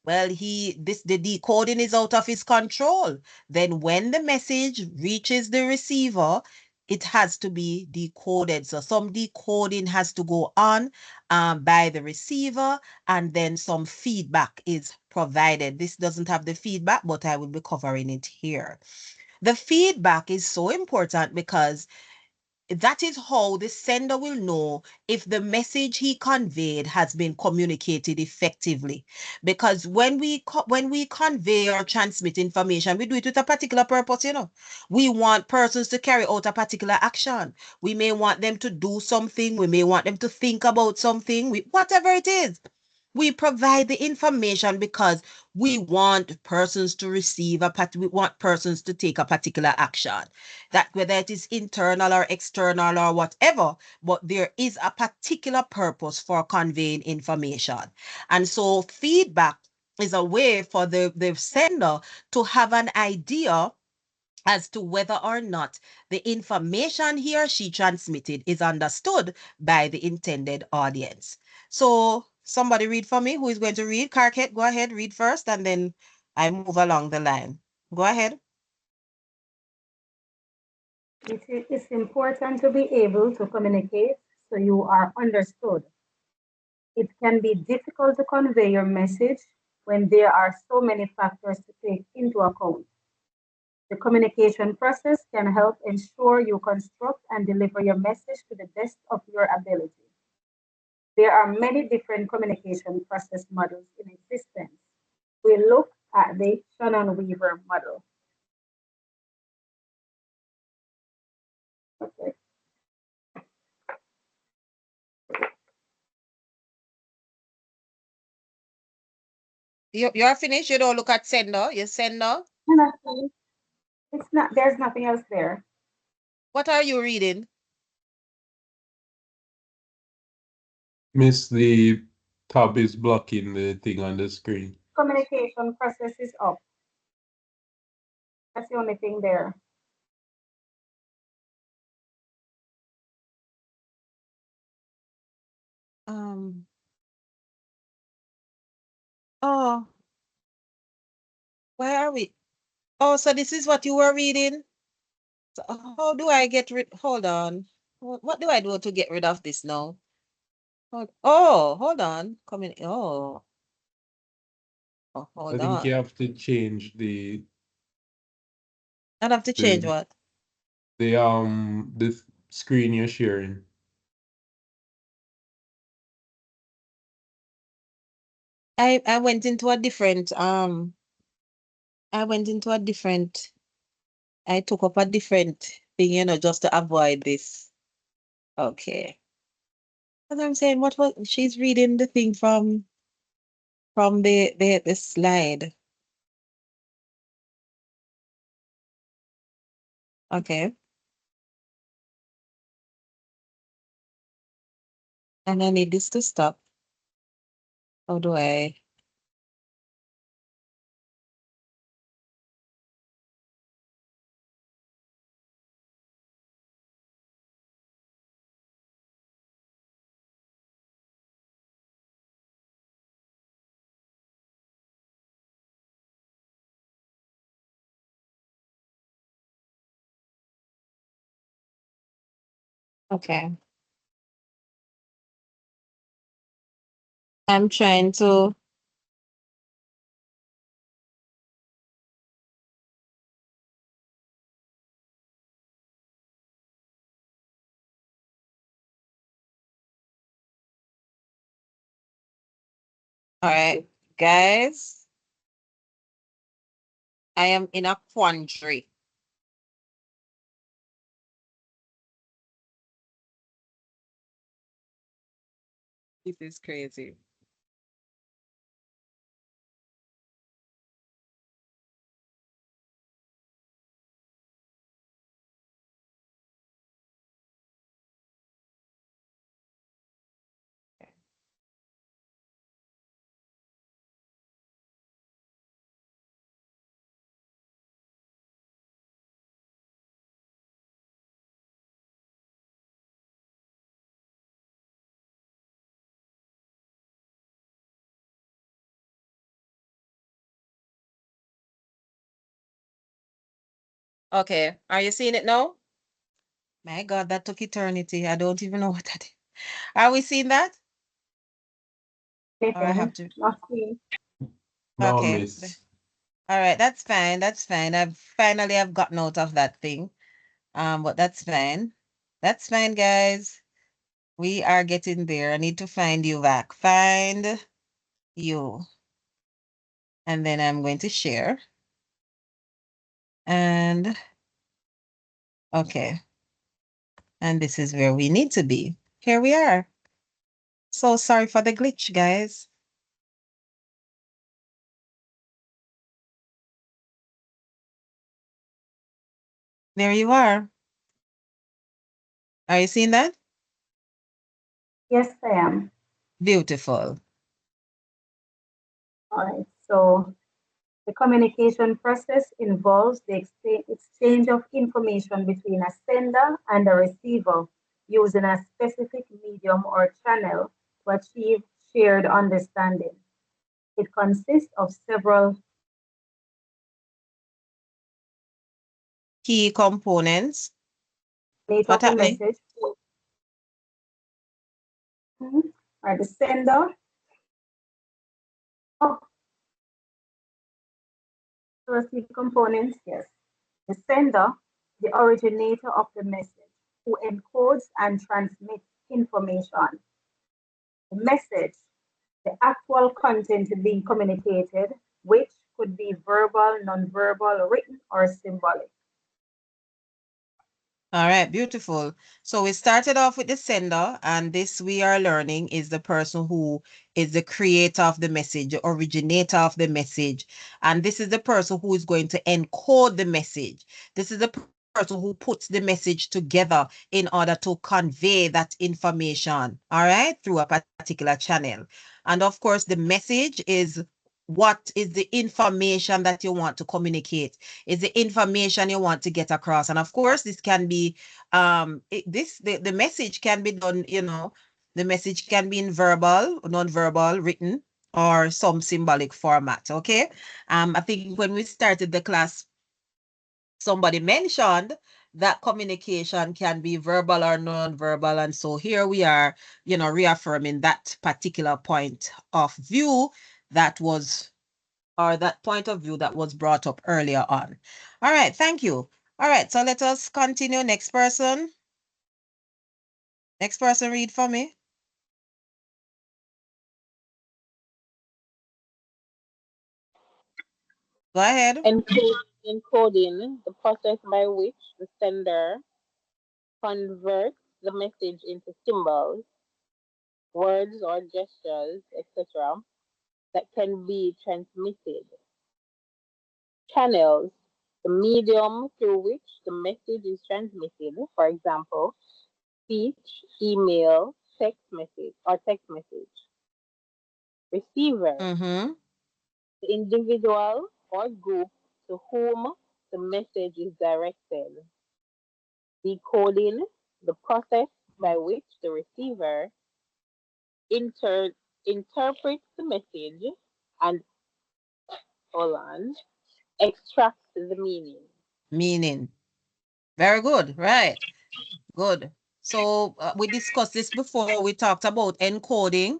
well, the decoding is out of his control. Then when the message reaches the receiver, it has to be decoded. So some decoding has to go on by the receiver, and then some feedback is provided. This doesn't have the feedback, but I will be covering it here. The feedback is so important because that is how the sender will know if the message he conveyed has been communicated effectively. Because when we convey or transmit information, we do it with a particular purpose, you know. We want persons to carry out a particular action. We may want them to do something. We may want them to think about something. Whatever it is. We provide the information because we want persons to we want persons to take a particular action. That whether it is internal or external or whatever, but there is a particular purpose for conveying information. And so feedback is a way for the sender to have an idea as to whether or not the information he or she transmitted is understood by the intended audience. So somebody read for me. Who is going to read? Karket, go ahead, read first, and then I move along the line. Go ahead. It's important to be able to communicate so you are understood. It can be difficult to convey your message when there are so many factors to take into account. The communication process can help ensure you construct and deliver your message to the best of your ability. There are many different communication process models in existence. We look at the Shannon-Weaver model. Okay. You're finished. You don't look at sender. You sender. It's not. There's nothing else there. What are you reading? Miss, the tab is blocking the thing on the screen. Communication process is up. That's the only thing there. Oh, where are we? Oh, so this is what you were reading? So how do I get rid? Hold on. What do I do to get rid of this now? Hold on. Come in. Oh, I hold think you on. have to change I'd have to change what? the screen you're sharing. I went into a different I went into a different I took up a different thing, you know, just to avoid this. Okay. As I'm saying, what was she's reading the thing from the slide. Okay. And I need this to stop. How do I? Okay. I'm trying to. All right, guys, I am in a quandary. This is crazy. Okay, are you seeing it now? My God, that took eternity. I don't even know what that is. Are we seeing that? Or I have to. Not seeing. No, Okay. miss. All right, that's fine. That's fine. I've gotten out of that thing. But that's fine. That's fine, guys. We are getting there. I need to find you back. Find you. And then I'm going to share. And okay. And this is where we need to be. Here we are. So sorry for the glitch, guys. There you are. Are you seeing that? Yes, I am. Beautiful. All right. So the communication process involves the exchange of information between a sender and a receiver using a specific medium or channel to achieve shared understanding. It consists of several Key components. nature What of the happening? message. Or the sender. Oh, receive components, yes. The sender, the originator of the message, who encodes and transmits information. The message, the actual content being communicated, which could be verbal, non-verbal, written, or symbolic. All right, beautiful. So we started off with the sender, and this we are learning is the person who is the creator of the message, the originator of the message. And this is the person who is going to encode the message. This is the person who puts the message together in order to convey that information, all right, through a particular channel. And of course, the message is what is the information that you want to communicate, is the information you want to get across. And of course, this can be the message can be done, the message can be in verbal, non-verbal, written, or some symbolic format. Okay. I think when we started the class, somebody mentioned that communication can be verbal or non-verbal. And so here we are, reaffirming that particular point of view that was or that point of view that was brought up earlier on. All right, thank you. All right, so let us continue. Next person. Next person, read for me. Go ahead. Encoding, the process by which the sender converts the message into symbols, words or gestures, etc., that can be transmitted. Channels, the medium through which the message is transmitted, for example, speech, email, text message, or text message. Receiver, Mm-hmm. the individual or group to whom the message is directed. Decoding, the process by which the receiver interprets the message and, hold on, extracts the meaning. Meaning. Very good. Right. Good. So we discussed this before. We talked about encoding.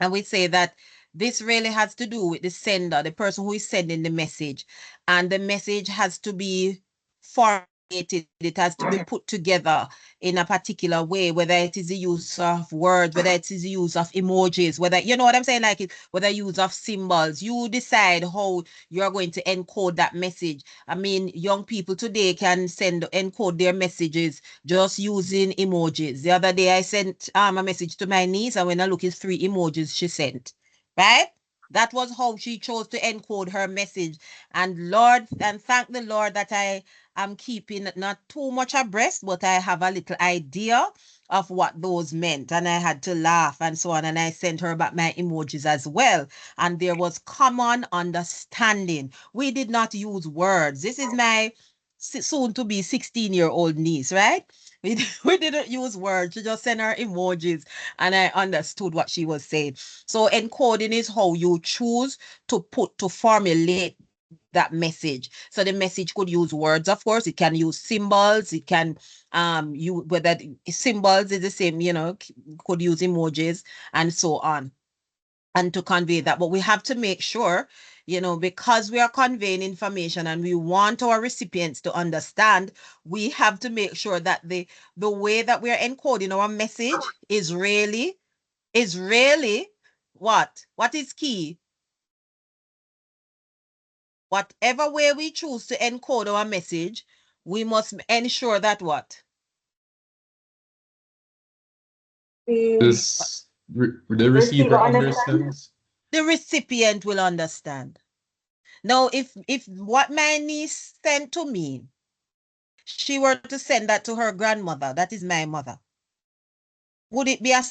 And we say that this really has to do with the sender, the person who is sending the message. And the message has to be formulated, it has to be put together in a particular way, whether it is the use of words, whether it is the use of emojis, whether, you know what I'm saying, whether use of symbols. You decide how you're going to encode that message. I mean, young people today can encode their messages just using emojis. The other day I sent a message to my niece, and when I look, it's 3 emojis she sent. Right? That was how she chose to encode her message. And thank the Lord that I am keeping not too much abreast, but I have a little idea of what those meant. And I had to laugh and so on. And I sent her back my emojis as well. And there was common understanding. We did not use words. This is my soon to be 16-year-old niece, right? We didn't use words. She just sent her emojis, and I understood what she was saying. So encoding is how you choose to formulate that message. So the message could use words, of course. It can use symbols. It can you whether symbols is the same, could use emojis and so on, and to convey that. But we have to make sure, because we are conveying information and we want our recipients to understand, we have to make sure that the way that we are encoding our message is really what is key. Whatever way we choose to encode our message, we must ensure that what? The The receiver receiver understands. understands. The recipient will understand. Now, if what my niece sent to me, she were to send that to her grandmother, that is my mother, would it be a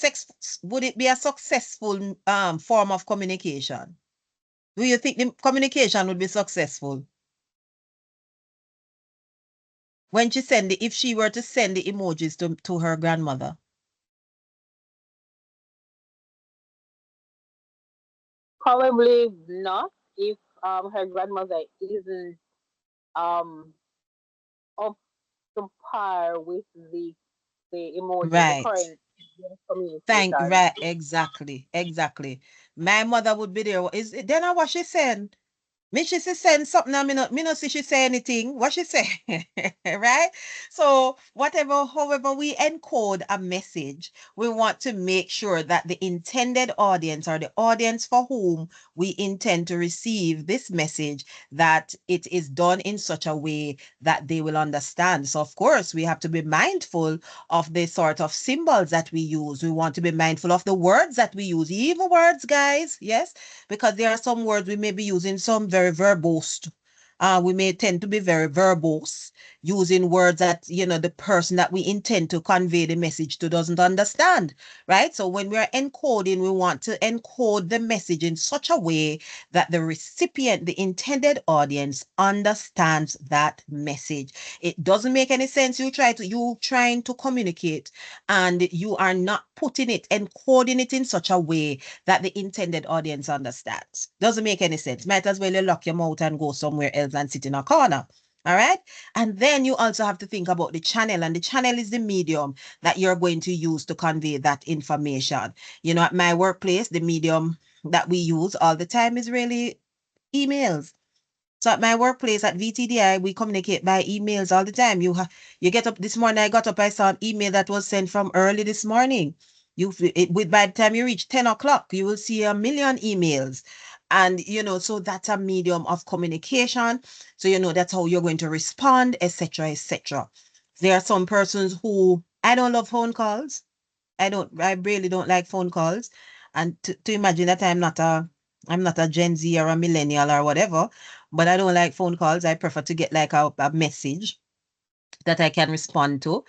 successful form of communication? Do you think the communication would be successful? When she if she were to send the emojis to her grandmother? Probably not if her grandmother isn't um up to par with the emoji, the Right. current communication. Right, exactly. My mother would be there. Then what she said? Me she say send something and me no see she say anything. What she say? Right? So however we encode a message, we want to make sure that the intended audience or the audience for whom we intend to receive this message, that it is done in such a way that they will understand. So of course we have to be mindful of the sort of symbols that we use. We want to be mindful of the words that we use, even words, guys. Yes, because there are some words we may be using some very verbose. We may tend to be very verbose, using words that, the person that we intend to convey the message to doesn't understand, right? So when we are encoding, we want to encode the message in such a way that the recipient, the intended audience, understands that message. It doesn't make any sense you trying to communicate and you are not encoding it in such a way that the intended audience understands. Doesn't make any sense. Might as well you lock your mouth and go somewhere else and sit in a corner. All right. And then you also have to think about the channel, and the channel is the medium that you're going to use to convey that information. At my workplace, the medium that we use all the time is really emails. So at my workplace at VTDI, we communicate by emails all the time. You get up this morning. I got up. I saw an email that was sent from early this morning. By the time you reach 10 o'clock, you will see a million emails. And, so that's a medium of communication. So, that's how you're going to respond, etc., etc. There are some persons who, I don't love phone calls. I really don't like phone calls. And to imagine that I'm not a Gen Z or a millennial or whatever, but I don't like phone calls. I prefer to get like a message that I can respond to.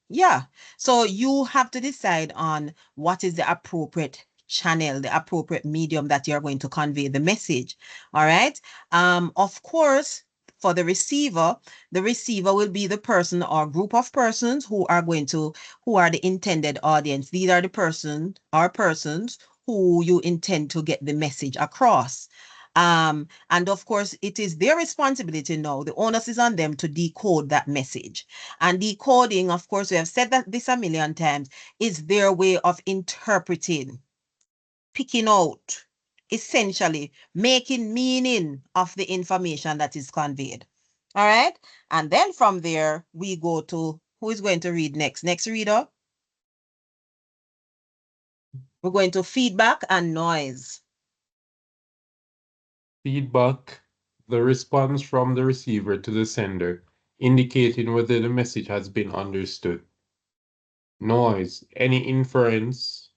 Yeah. So you have to decide on what is the appropriate channel, the appropriate medium that you're going to convey the message. All right. Of course, for the receiver will be the person or group of persons who are the intended audience. These are the persons who you intend to get the message across. And of course, it is their responsibility now. The onus is on them to decode that message. And decoding, of course, we have said that this a million times, is their way of interpreting, picking out, essentially making meaning of the information that is conveyed. All right. And then from there, we go to who is going to read next? Next reader. We're going to feedback and noise. Feedback, the response from the receiver to the sender, indicating whether the message has been understood. Noise, any interference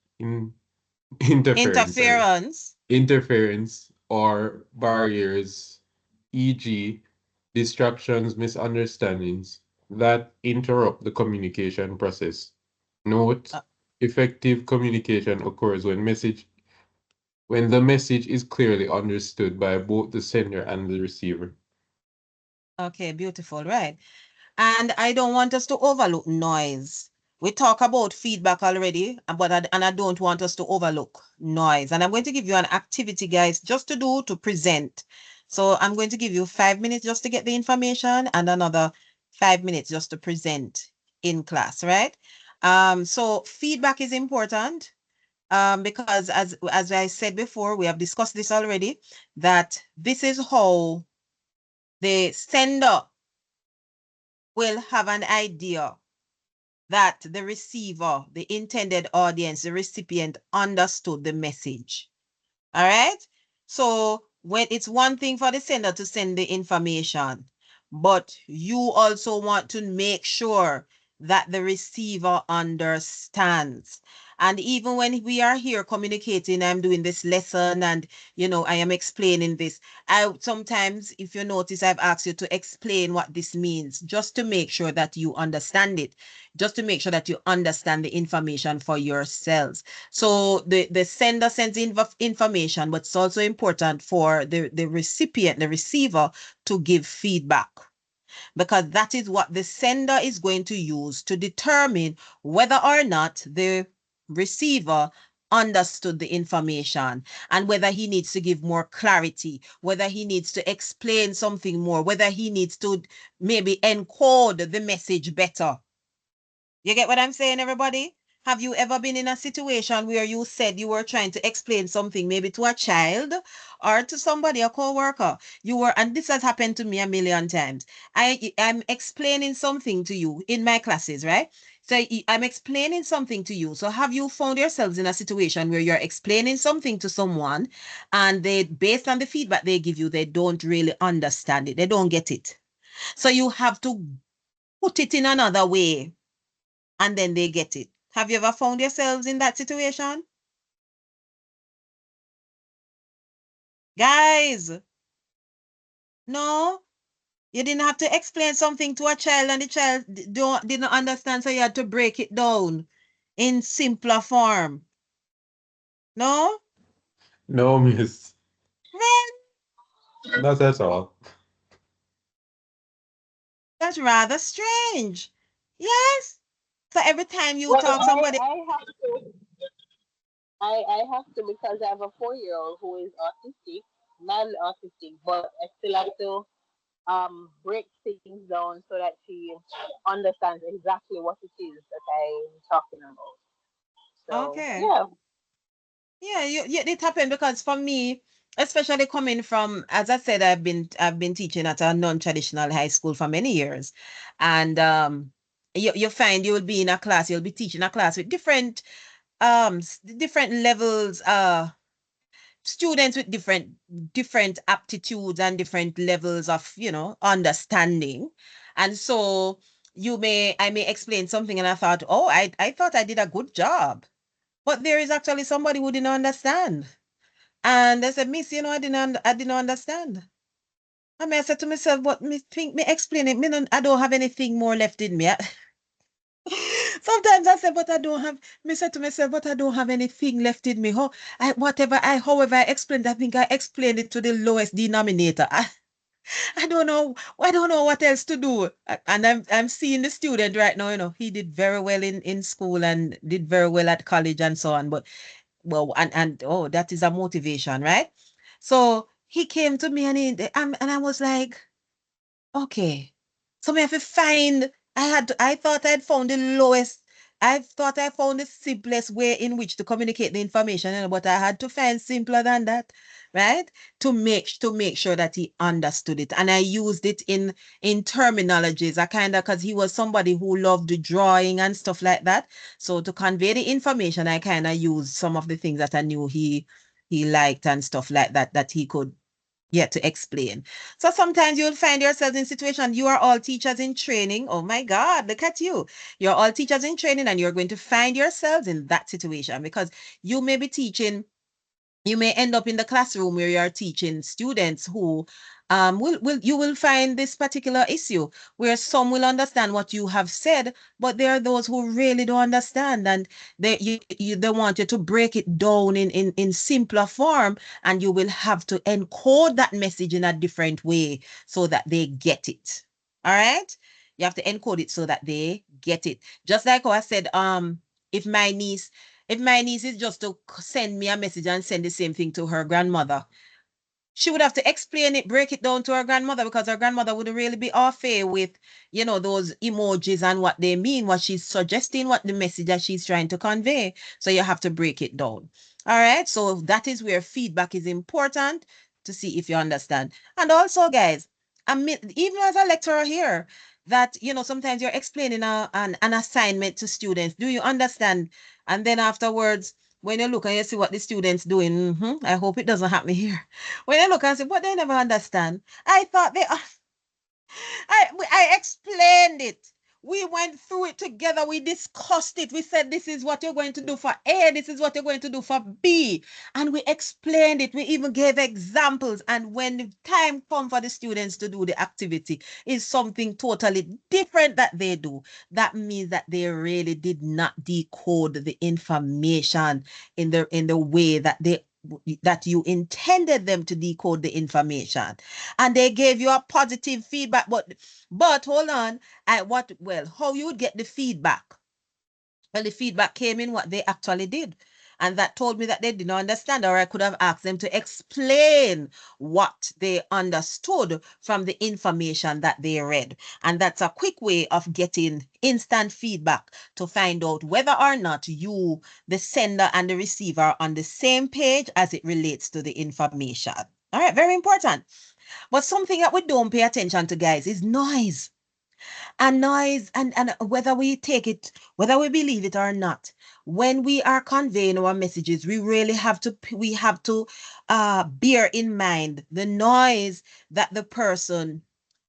or barriers, e.g., distractions, misunderstandings that interrupt the communication process. Note, effective communication occurs when the message is clearly understood by both the sender and the receiver. Okay, beautiful, right? And I don't want us to overlook noise. We talk about feedback already, but I don't want us to overlook noise. And I'm going to give you an activity, guys, just to present. So I'm going to give you 5 minutes just to get the information and another 5 minutes just to present in class, right? So feedback is important because as I said before, we have discussed this already, that this is how the sender will have an idea that the receiver, the intended audience, the recipient understood the message. All right. So when it's one thing for the sender to send the information, but you also want to make sure that the receiver understands. And even when we are here communicating, I'm doing this lesson and, I am explaining this. I sometimes, if you notice, I've asked you to explain what this means just to make sure that you understand it, just to make sure that you understand the information for yourselves. So the sender sends information, but it's also important for the recipient, the receiver, to give feedback, because that is what the sender is going to use to determine whether or not the receiver understood the information and whether he needs to give more clarity, whether he needs to explain something more, whether he needs to maybe encode the message better. You get what I'm saying, everybody? Have you ever been in a situation where you said you were trying to explain something maybe to a child or to somebody, a co-worker? And this has happened to me a million times. I'm explaining something to you in my classes, right? So I'm explaining something to you. So have you found yourselves in a situation where you're explaining something to someone and they, based on the feedback they give you, they don't really understand it. They don't get it. So you have to put it in another way and then they get it. Have you ever found yourselves in that situation? Guys, no, you didn't have to explain something to a child and the child didn't understand, so you had to break it down in simpler form. No? No, miss. Well, Not at all. that's rather strange. Yes. So every time you Well, talk somebody, I have to because I have a 4-year-old who is autistic, non-autistic, but I still have to break things down so that she understands exactly what it is that I'm talking about. So okay. yeah. Yeah, it happened because for me, especially coming from, as I said, I've been teaching at a non-traditional high school for many years, and you find you will be in a class, you'll be teaching a class with different levels, students with different aptitudes and different levels of understanding, and so I may explain something, and I thought, oh, I thought I did a good job, but there is actually somebody who didn't understand. And they said, Miss, I didn't understand. I said to myself, what me think me explain it. I don't have anything more left in me. Sometimes I said, but I don't have, me said to myself, but I don't have anything left in me. However I explained, I think I explained it to the lowest denominator. I don't know. I don't know what else to do. And I'm seeing the student right now, he did very well in school and did very well at college and so on. But well, and oh, that is a motivation, right? So he came to me and I was like, okay, so me have to find. I thought I'd found the lowest. I thought I found the simplest way in which to communicate the information, but I had to find simpler than that, right? To make sure that he understood it, and I used it in terminologies. I kind of, because he was somebody who loved drawing and stuff like that. So to convey the information, I kind of used some of the things that I knew he liked and stuff like that that he could to explain. So sometimes you'll find yourselves in situation, you are all teachers in training. Oh my God, look at you. You're all teachers in training and you're going to find yourselves in that situation because you may be teaching, you may end up in the classroom where you're teaching students who you will find this particular issue where some will understand what you have said, but there are those who really don't understand, and they want you to break it down in simpler form, and you will have to encode that message in a different way so that they get it. All right? You have to encode it so that they get it. Just like how I said, if my niece is just to send me a message and send the same thing to her grandmother, She would have to explain it, break it down to her grandmother, because her grandmother wouldn't really be au fait with, those emojis and what they mean, what she's suggesting, what the message that she's trying to convey. So you have to break it down. All right. So that is where feedback is important, to see if you understand. And also, guys, even as a lecturer here, that, sometimes you're explaining an assignment to students. Do you understand? And then afterwards, when you look and you see what the students doing, I hope it doesn't happen here. When you look and say, but they never understand. I thought I explained it. We went through it together. We discussed it. We said, this is what you're going to do for A. This is what you're going to do for B. And we explained it. We even gave examples. And when the time comes for the students to do the activity, is something totally different that they do. That means that they really did not decode the information in the way that you intended them to decode the information, and they gave you a positive feedback. But hold on, how you would get the feedback? Well, the feedback came in what they actually did, and that told me that they didn't understand, or I could have asked them to explain what they understood from the information that they read. And that's a quick way of getting instant feedback to find out whether or not you, the sender and the receiver, are on the same page as it relates to the information. All right, very important. But something that we don't pay attention to, guys, is noise. And noise, and whether we take it, whether we believe it or not, when we are conveying our messages, we really have to bear in mind the noise that the person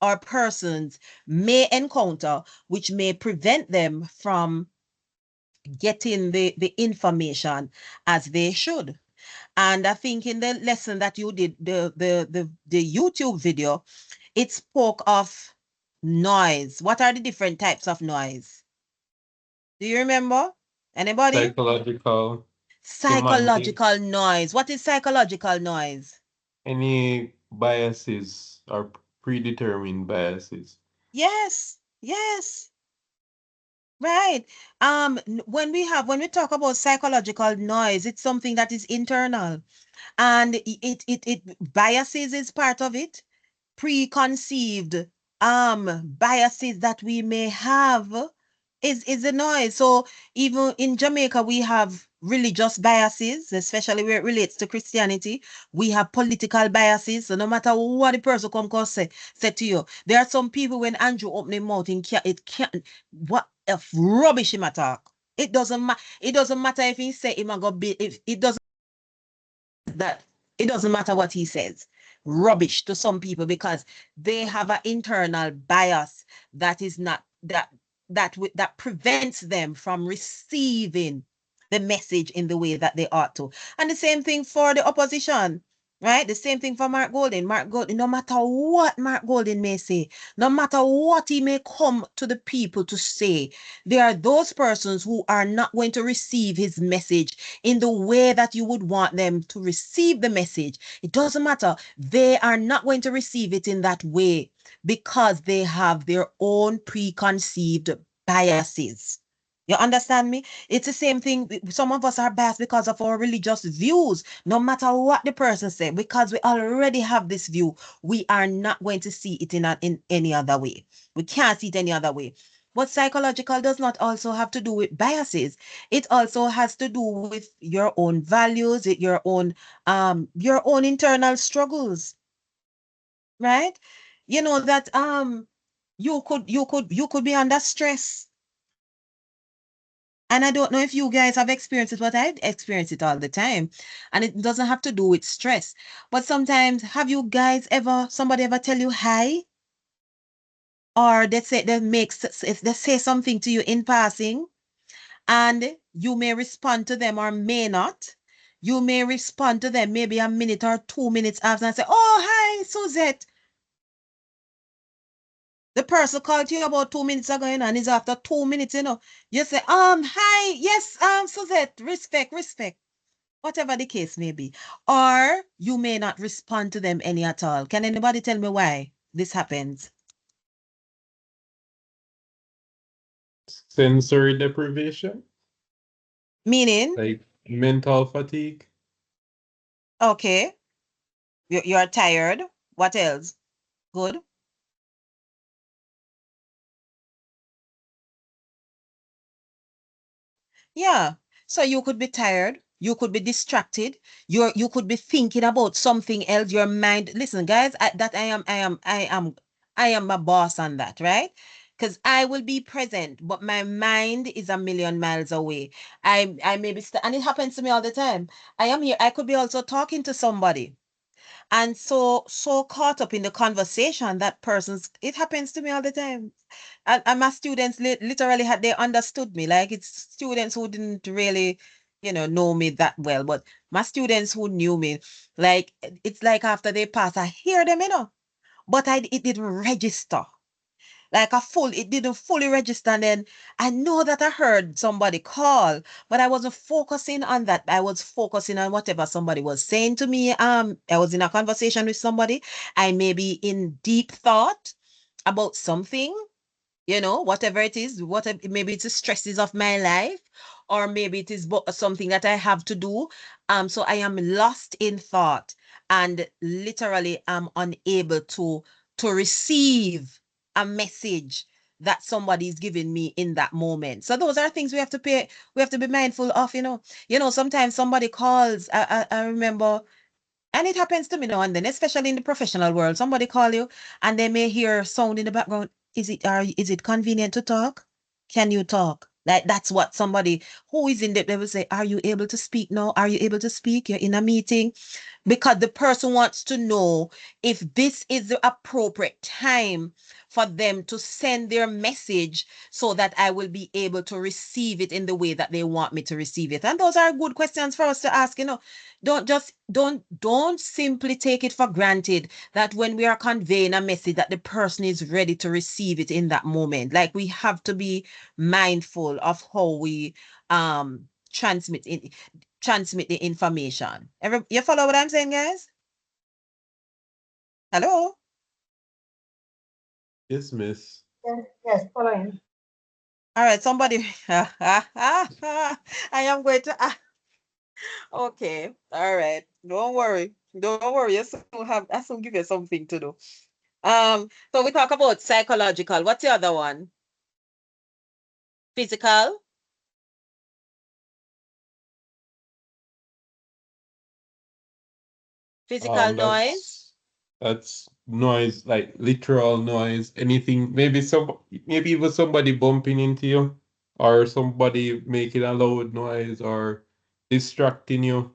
or persons may encounter, which may prevent them from getting the information as they should. And I think in the lesson that you did, the YouTube video, it spoke of noise. What are the different types of noise? Do you remember? Anybody? Psychological, semantic, Psychological noise. What is psychological noise? any biases or predetermined biases. Yes, yes. Right. When we talk about psychological noise, it's something that is internal, and it biases is part of it. Preconceived biases that we may have is a noise. So even in Jamaica, we have religious biases, especially where it relates to Christianity. We have political biases. So no matter what the person come say to you, there are some people, when Andrew open his mouth, it can't, what if rubbish him talk. It doesn't matter. It doesn't matter if he say him go be. If it doesn't that it doesn't matter what he says. Rubbish to some people, because they have an internal bias that is not that prevents them from receiving the message in the way that they ought to. And the same thing for the opposition, right? The same thing for Mark Golding. Mark Golding, no matter what Mark Golding may say, no matter what he may come to the people to say, there are those persons who are not going to receive his message in the way that you would want them to receive the message. It doesn't matter. They are not going to receive it in that way, because they have their own preconceived biases. You understand me? It's the same thing. Some of us are biased because of our religious views, no matter what the person says, because we already have this view. We are not going to see it in any other way. We can't see it any other way. But psychological does not also have to do with biases. It also has to do with your own values, your own internal struggles, right? You know that you could be under stress. And I don't know if you guys have experienced it, but I experience it all the time. And it doesn't have to do with stress. But sometimes, have you guys somebody ever tell you hi? Or they say something to you in passing, and you may respond to them or may not. You may respond to them maybe a minute or 2 minutes after and say, "Oh, hi, Suzette." The person called you about 2 minutes ago, and it's after 2 minutes, you say, hi, yes, Suzette, respect, whatever the case may be. Or you may not respond to them any at all. Can anybody tell me why this happens? Sensory deprivation, Meaning, like mental fatigue. okay, You're tired. What else? Good. Yeah. So you could be tired. You could be distracted. You could be thinking about something else. Your mind. Listen, guys, I am a boss on that, right? Because I will be present, but my mind is a million miles away. I may be, and it happens to me all the time. I am here. I could be also talking to somebody, and so caught up in the conversation that person's. It happens to me all the time, and my students literally had they understood me. Like it's students who didn't really, know me that well, but my students who knew me, like it's like after they pass, I hear them, but it didn't register. Like it didn't fully register. And then I know that I heard somebody call, but I wasn't focusing on that. I was focusing on whatever somebody was saying to me. I was in a conversation with somebody. I may be in deep thought about something, whatever it is, whatever, maybe it's the stresses of my life, or maybe it is something that I have to do. So I am lost in thought and literally am unable to receive a message that somebody is giving me in that moment. So those are things we have to be mindful of, sometimes somebody calls. I remember, and it happens to me now and then, especially in the professional world. Somebody call you and they may hear sound in the background. Is it convenient to talk? Can you talk? Like that's what somebody who is in they will say, are you able to speak now? Are you able to speak? You're in a meeting. Because the person wants to know if this is the appropriate time for them to send their message so that I will be able to receive it in the way that they want me to receive it. And those are good questions for us to ask. Don't simply take it for granted that when we are conveying a message that the person is ready to receive it in that moment. Like we have to be mindful of how we transmit the information. You follow what I'm saying, guys? Hello? Yes, miss. Yes, yes, following. All right, somebody. I am going to. Okay, all right. Don't worry. Don't worry. I soon give you something to do. So we talk about psychological. What's the other one? Physical? Physical Um, noise? that's that's noise, like literal noise. Anything, maybe even somebody bumping into you, or somebody making a loud noise, or distracting you,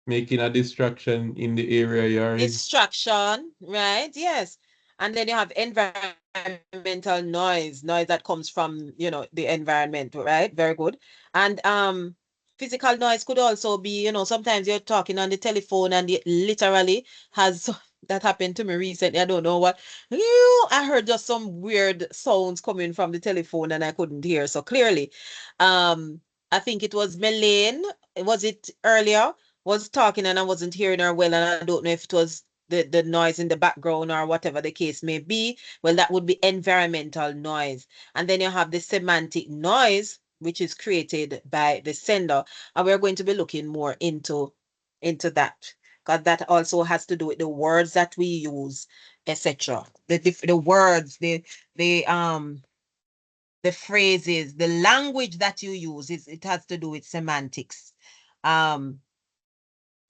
making a distraction in the area you're in. Distraction, right? Yes. And then you have environmental noise that comes from, the environment, right? Very good. And physical noise could also be, sometimes you're talking on the telephone and it literally has that happened to me recently. I don't know what. I heard just some weird sounds coming from the telephone and I couldn't hear so clearly. I think it was Melaine. Was it earlier? Was talking and I wasn't hearing her well, and I don't know if it was the noise in the background or whatever the case may be. Well, that would be environmental noise. And then you have the semantic noise, which is created by the sender. And we're going to be looking more into that. Because that also has to do with the words that we use, etc. The words, the phrases, the language that you use, it has to do with semantics. Um,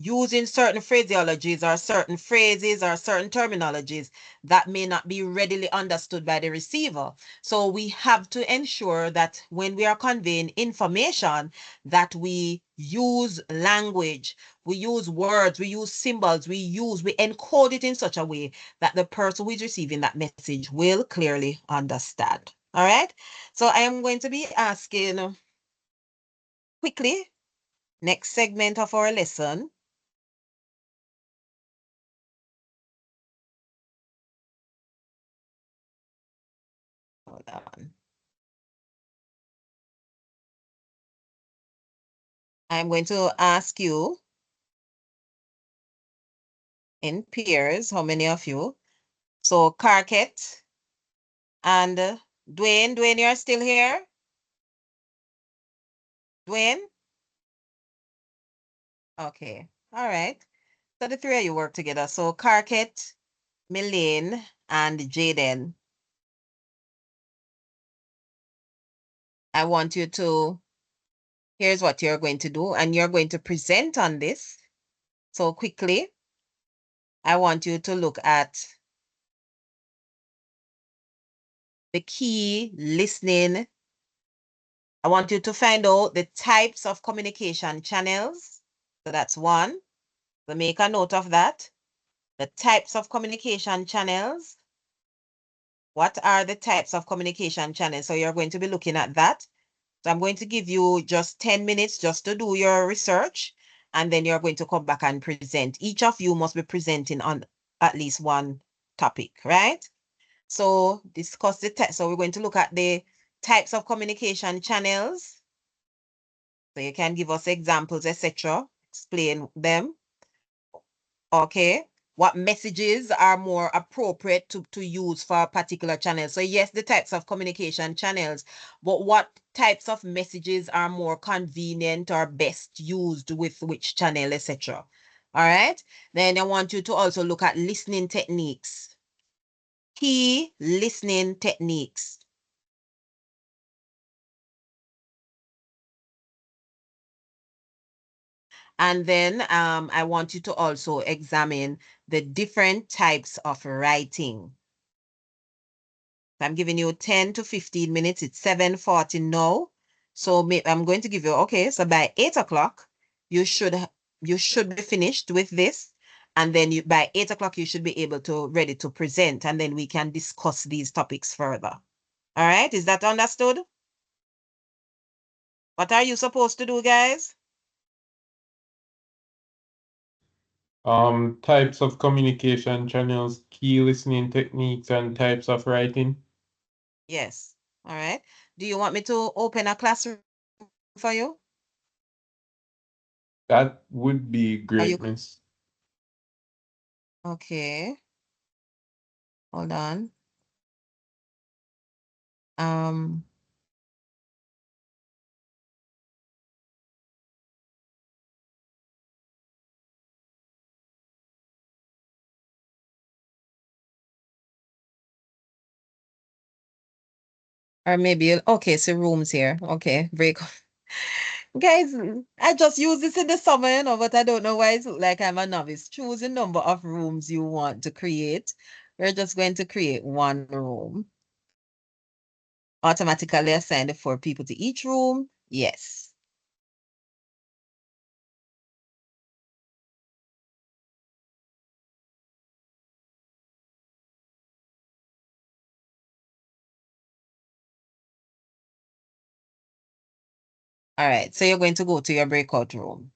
Using certain phraseologies or certain phrases or certain terminologies that may not be readily understood by the receiver. So we have to ensure that when we are conveying information, that we use language, we use words, we use symbols, we encode it in such a way that the person who is receiving that message will clearly understand. All right. So I am going to be asking quickly, next segment of our lesson. Hold on. I'm going to ask you in pairs, how many of you? So Carket and Dwayne. Dwayne, you're still here? Dwayne? Okay. All right. So the three of you work together. So Carket, Mylene, and Jaden. I want you to, here's what you're going to do, and you're going to present on this. So quickly, I want you to look at the key listening. I want you to find out the types of communication channels. So that's one. So make a note of that. The types of communication channels. What are the types of communication channels? So you're going to be looking at that. So I'm going to give you just 10 minutes just to do your research, and then you're going to come back and present. Each of you must be presenting on at least one topic, right? So discuss the text. So we're going to look at the types of communication channels. So you can give us examples, etc. Explain them. Okay. What messages are more appropriate to use for a particular channel? So yes, the types of communication channels, but what types of messages are more convenient or best used with which channel, etc. All right. Then I want you to also look at listening techniques. Key listening techniques. And then I want you to also examine the different types of writing. I'm giving you 10 to 15 minutes. It's 7:40 now. So I'm going to give you, okay, so by 8 o'clock, you should be finished with this. And then by 8 o'clock, you should be able to ready to present, and then we can discuss these topics further. All right, is that understood? What are you supposed to do, guys? Types of communication channels, key listening techniques, and types of writing. Yes. All right. Do you want me to open a classroom for you? That would be Are you great, miss. okay? Hold on. Or maybe okay, so rooms here. Okay, break. Guys, I just use this in the summer, but I don't know why it's like I'm a novice. Choose the number of rooms you want to create. We're just going to create one room. Automatically assign the 4 people to each room. Yes. All right, so you're going to go to your breakout room.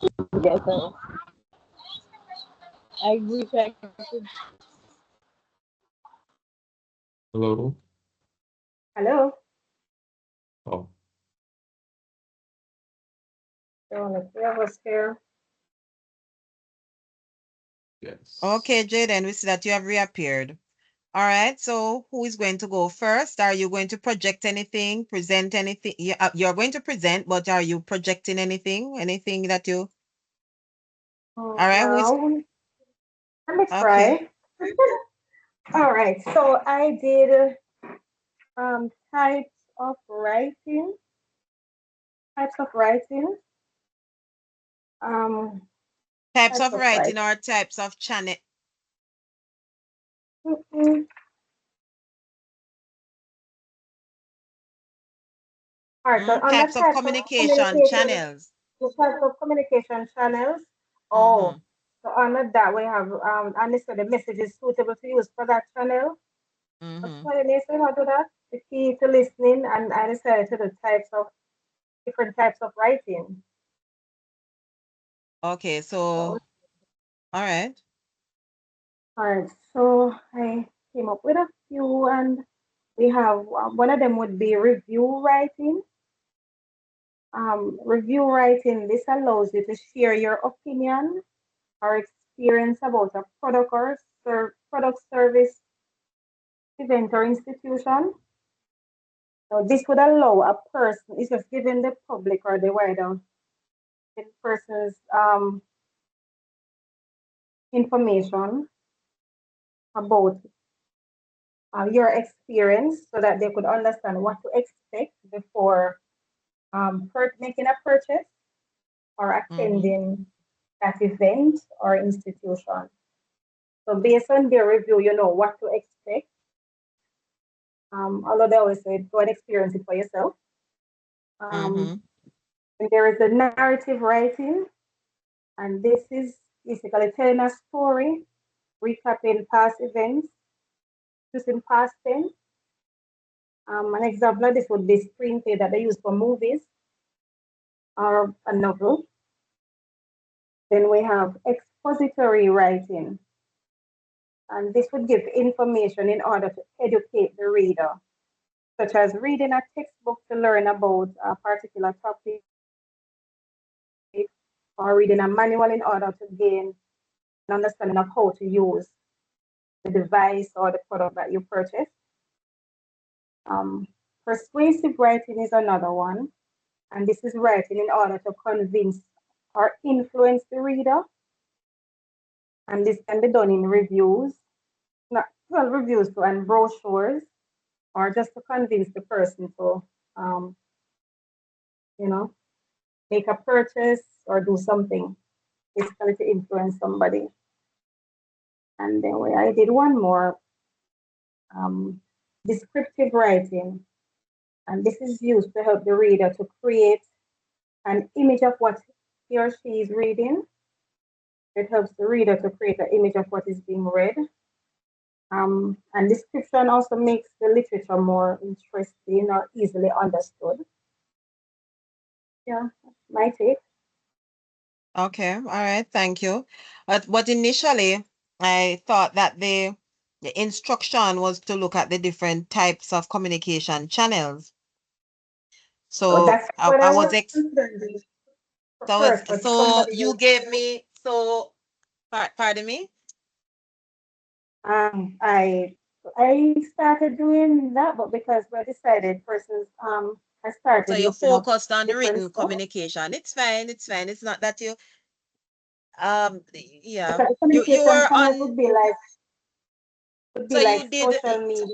Yes, sir. I wish I could. Hello? Hello. Oh, So the three of us here. yes. Okay, Jaden, we see that you have reappeared. All right, so who is going to go first? Are you going to project anything, present anything? You're going to present, but are you projecting anything? Anything that you? All right, who is? Well, let me Okay. try. All right. So I did types of writing. Types of writing. Um, Types types of of writing writing. or types of channel? Mhm. All right. So on the Types of types of communication communication, channels. the types of communication channels. Mm-hmm. Oh, so under that we have and this so the message is suitable to use for that channel. What's Mm-hmm. my name? So how to that? The key to listening, and I decided to the types of different types of writing. Okay, so So, all right. all right. So I came up with a few, and we have one of them would be review writing. Review writing. This allows you to share your opinion or experience about a product or product service event or institution. So this would allow a person, it's just giving the public or the wider person's information about your experience so that they could understand what to expect before making a purchase or Mm-hmm. attending that event or institution. So based on their review, you know what to expect. Although they always say go and experience it for yourself. Mm-hmm. And there is a narrative writing, and this is basically telling a story, recapping past events, using past tense. An example of this would be screenplay that they use for movies or a novel. Then we have expository writing, and this would give information in order to educate the reader, such as reading a textbook to learn about a particular topic, or reading a manual in order to gain an understanding of how to use the device or the product that you purchase. Um, Persuasive writing is another one, and this is writing in order to convince or influence the reader, and this can be done in reviews, not well reviews too, and brochures, or just to convince the person to, um, you know, make a purchase or do something, basically to influence somebody. And then I did one more, um, descriptive writing, and this is used to help the reader to create an image of what he or she is reading. It helps the reader to create an image of what is being read. And description also makes the literature more interesting or easily understood. Yeah, that's my take. Okay, all right, thank you. But initially, I thought that the instruction was to look at the different types of communication channels. So So that's what I I was was ex considering so first, but so somebody you else. gave me pardon me. I started doing that, but because we decided persons I So started you looking up focused on different written stuff. communication. It's fine, it's fine. It's not that you yeah. Because the You communication were channels on would be so you like did social media.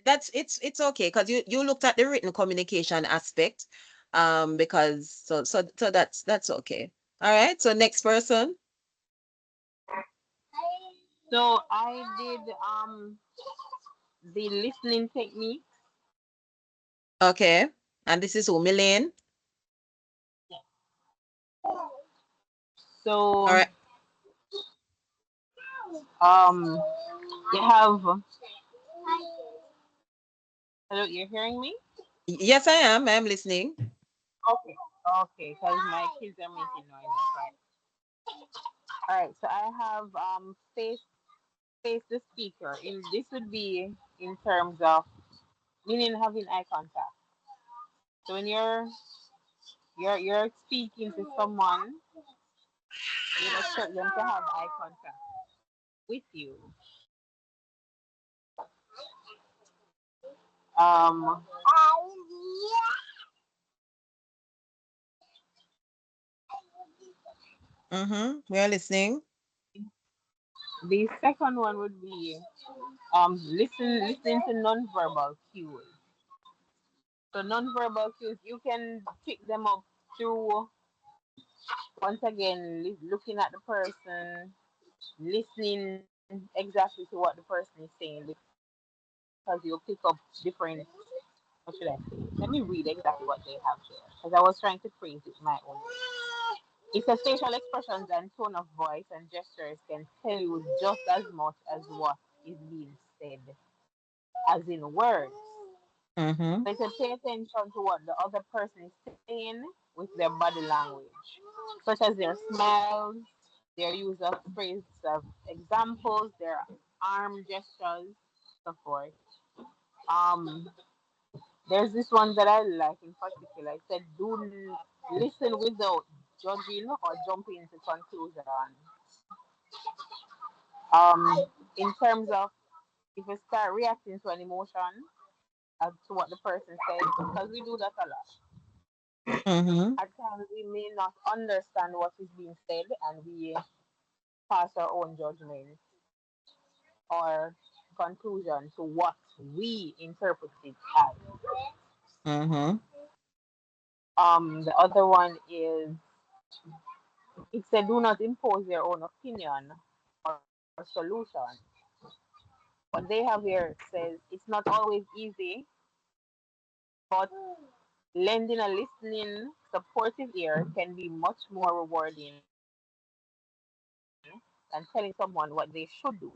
that's it's okay because you looked at the written communication aspect because so that's okay. All right, so next person. So I did the listening technique. Okay, and this is Milane. All So right. um you have hello, you're hearing me? Yes, I am listening. Okay. Okay, because my kids are making noise. That's right. All right, so I have face the speaker. This would be in terms of meaning having eye contact. So when you're speaking to someone, you expect them to have eye contact with you. Um, We're listening. the second one would be listen to nonverbal cues. So nonverbal cues, you can pick them up through once again looking at the person, listening exactly to what the person is saying because you'll pick up different. What should I say? Let me read exactly what they have here because I was trying to phrase it my own way. It says facial expressions and tone of voice and gestures can tell you just as much as what is being said, as in words. Mm-hmm. They said pay attention to what the other person is saying with their body language, such as their smiles, their use of phrase of examples, their arm gestures, so forth. Um, there's this one that I like in particular. It said, listen without judging or jumping into conclusion. Um, in terms of if you start reacting to an emotion as to what the person says, because we do that a lot. Mm-hmm. At times we may not understand what is being said and we pass our own judgment or conclusion to what we interpret it as. Mm-hmm. The other one is it said do not impose your own opinion or solution. What they have here says it's not always easy, but lending a listening, supportive ear can be much more rewarding than telling someone what they should do.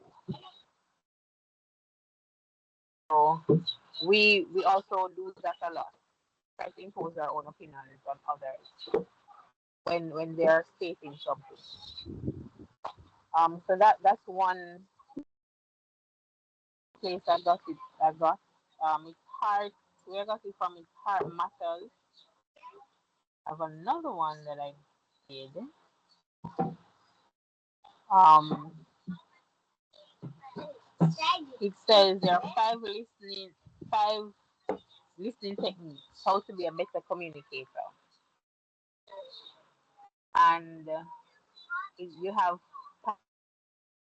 So we also do that a lot. Try to impose our own opinions on others when they are stating something. So that's one place I got it. I got it's hard. Where I got it from? It's heart matters. I have another one that I did. Um, it says there are five listening techniques how to be a better communicator, and you have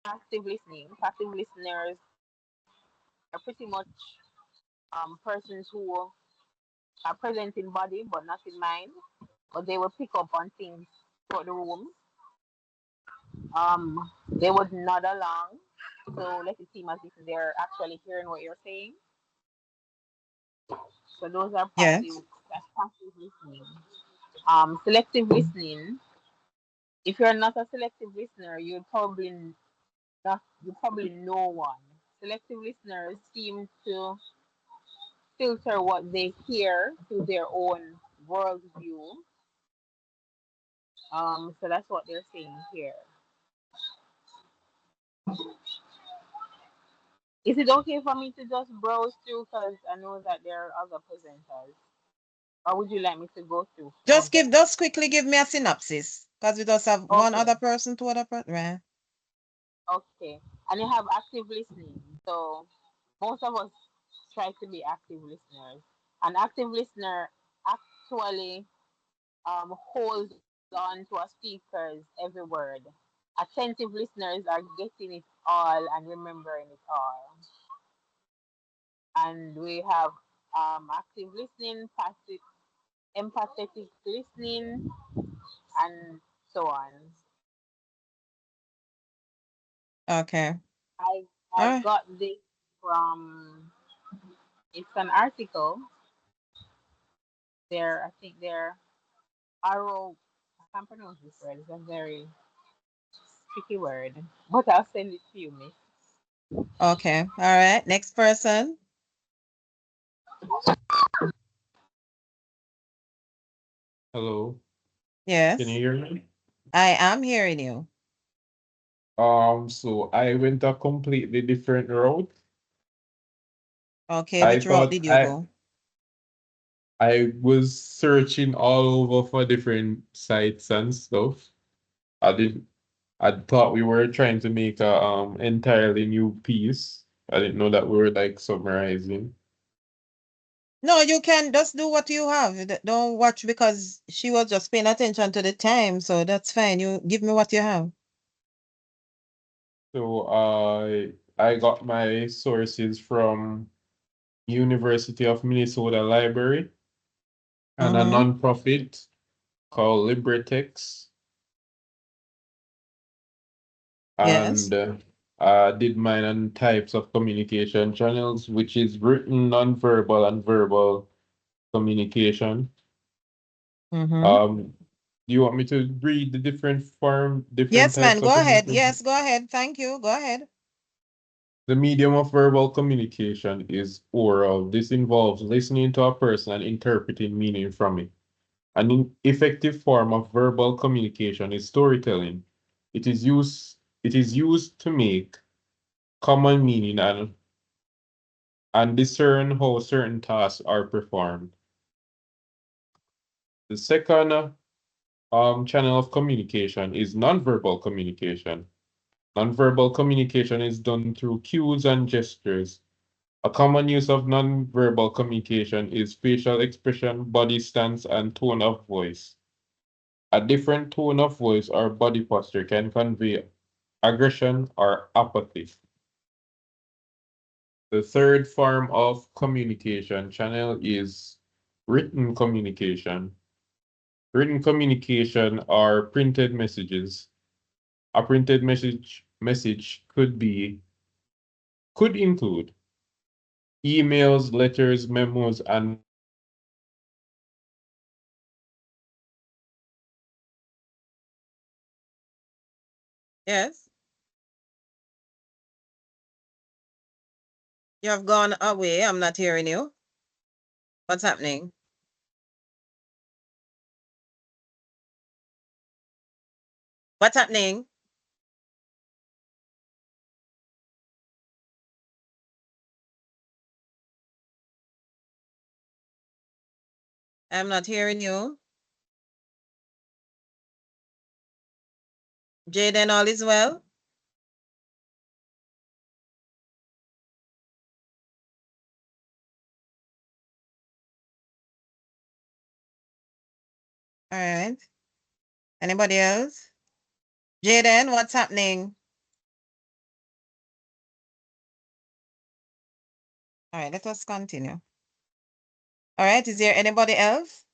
passive listening. Passive listeners are pretty much persons who are present in body but not in mind, but they will pick up on things throughout the room. They would nod along, so let it seem as if they're actually hearing what you're saying. So those are Yes. that's passive listening. Selective listening. If you're not a selective listener, you probably know one. Selective listeners seem to filter what they hear through their own worldview. So that's what they're saying here. Is it okay for me to just browse through because I know that there are other presenters? Or would you like me to go through from them? Just quickly give me a synopsis. Because we just have one Okay, other person, two other person. Right. okay. And you have active listening. So most of us try to be active listeners. An active listener actually holds on to a speaker's every word. Attentive listeners are getting it all and remembering it all. And we have active listening, passive, empathetic listening, and so on. Okay. I All I right. got this from it's an article. There, I think they're arrow. I can't pronounce this word. It's a very tricky word, but I'll send it to you, miss. Okay. All right. Next person. Hello, can Yes, you hear me? I am hearing you. So I went a completely different route. Okay, I which route thought did you go? I was searching all over for different sites and stuff. I didn't I thought we were trying to make a entirely new piece. I didn't know that we were like summarizing. No, you can just do what you have. Don't watch because she was just paying attention to the time, so that's fine. You give me what you have. So I got my sources from University of Minnesota Library and a Mm-hmm. nonprofit called LibreText, Yes. and did mine on types of communication channels, which is written, nonverbal, and verbal communication. Mm-hmm. Do you want me to read the different Yes, types man, of go ahead. communication? Yes, go ahead. Thank you. Go ahead. The medium of verbal communication is oral. This involves listening to a person and interpreting meaning from it. An effective form of verbal communication is storytelling. It is used to make common meaning and discern how certain tasks are performed. The second channel of communication is nonverbal communication. Nonverbal communication is done through cues and gestures. A common use of nonverbal communication is facial expression, body stance, and tone of voice. A different tone of voice or body posture can convey aggression or apathy. The third form of communication channel is written communication. Written communication are printed messages. A printed message could include emails, letters, memos, and Yes. You have gone away. I'm not hearing you. What's happening? What's happening? I'm not hearing you. Jaden, all is well? All right. Anybody else? Jaden, what's happening? All right, let us continue. All right, is there anybody else?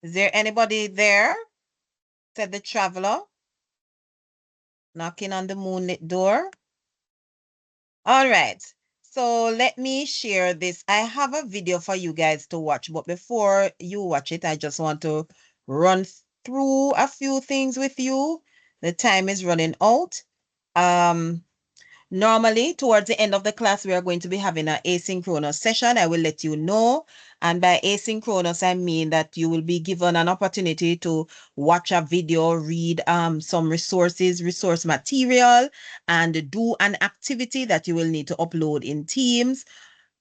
Is there anybody there? Said the traveler, knocking on the moonlit door. All right. So let me share this. I have a video for you guys to watch, but before you watch it, I just want to run through a few things with you. The time is running out. Normally, towards the end of the class, we are going to be having an asynchronous session. I will let you know. And by asynchronous, I mean that you will be given an opportunity to watch a video, read some resource material, and do an activity that you will need to upload in Teams.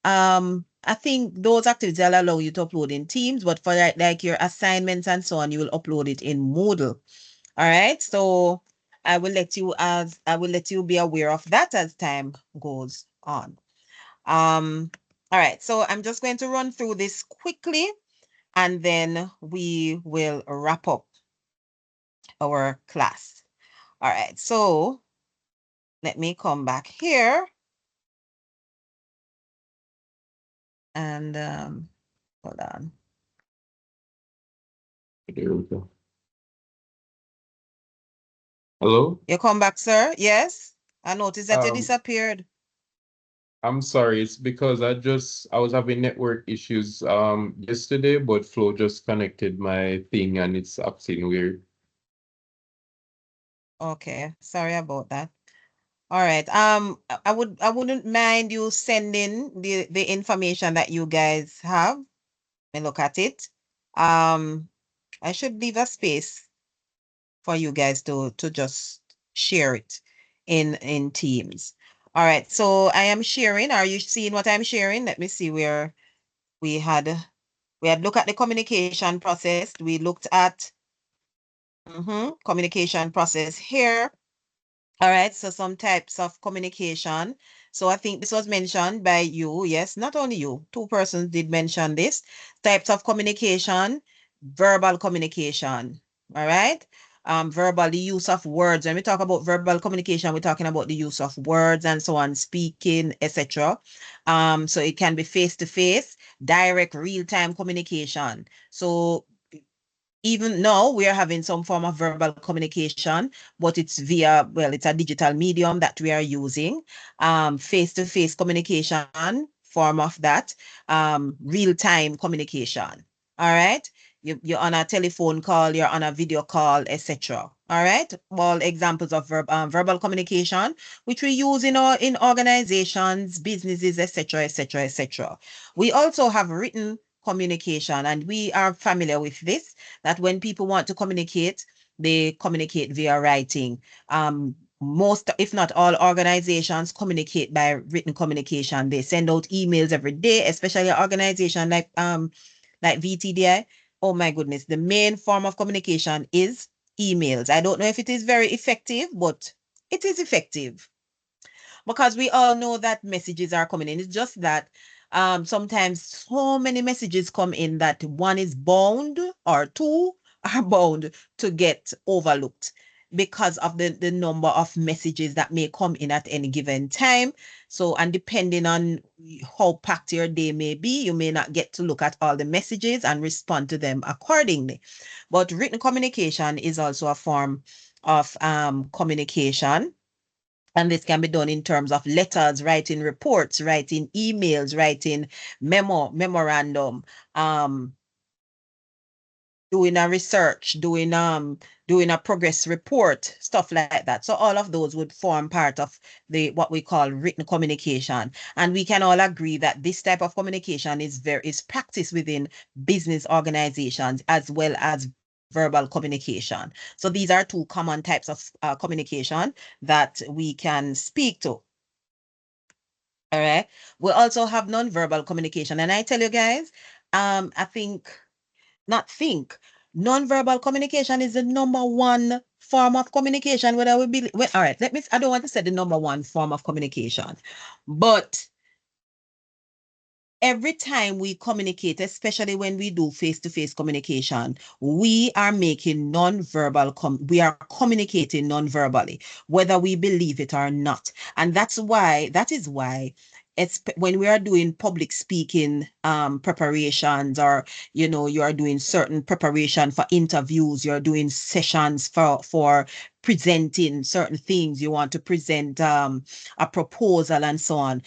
I think those activities will allow you to upload in Teams, but for like your assignments and so on, you will upload it in Moodle. All right. So I will let you be aware of that as time goes on. All right. So I'm just going to run through this quickly and then we will wrap up our class. All right. So let me come back here and hold on. there we go. Hello? You come back, sir? Yes. I noticed that you Um, disappeared. I'm sorry, it's because I was having network issues yesterday, but Flo just connected my thing and it's acting weird. Okay. Sorry about that. All right. I wouldn't mind you sending the information that you guys have. Let me look at it. Um, I should leave a space for you guys to just share it in Teams. All right, so I am sharing. Are you seeing what I'm sharing? Let me see where we had looked at the communication process. We looked at communication process here. All right, so some types of communication. So I think this was mentioned by you. Yes, not only you, two persons did mention this. Types of communication, verbal communication. All right. Verbal, the use of words. When we talk about verbal communication, we're talking about the use of words and so on, speaking, etc. So it can be face-to-face, direct, real-time communication. So even now we are having some form of verbal communication, but it's via, well, it's a digital medium that we are using. Face-to-face communication, form of that, real-time communication. All right. You're on a telephone call, you're on a video call, etc. All right. All examples of verbal communication, which we use in organizations, businesses, etc., etc., etc. We also have written communication, and we are familiar with this, that when people want to communicate, they communicate via writing. Most, if not all, organizations communicate by written communication. They send out emails every day, especially an organization like VTDI. Oh my goodness, the main form of communication is emails. I don't know if it is very effective, but it is effective because we all know that messages are coming in. It's just that sometimes so many messages come in that one is bound, or two are bound to get overlooked because of the number of messages that may come in at any given time. So, and depending on how packed your day may be, you may not get to look at all the messages and respond to them accordingly. But written communication is also a form of communication. And this can be done in terms of letters, writing reports, writing emails, writing memorandum, doing a research, doing a progress report, stuff like that. So all of those would form part of the what we call written communication. And we can all agree that this type of communication is practiced within business organizations as well as verbal communication. So these are two common types of communication that we can speak to. All right. We also have nonverbal communication. And I tell you guys, I think, not think, nonverbal communication is the number one form of communication. Whether we be, well, all right, I don't want to say the number one form of communication, but every time we communicate, especially when we do face-to-face communication, we are making we are communicating non-verbally, whether we believe it or not. And that is why it's when we are doing public speaking preparations, or you are doing certain preparation for interviews, you're doing sessions for presenting certain things, you want to present a proposal and so on,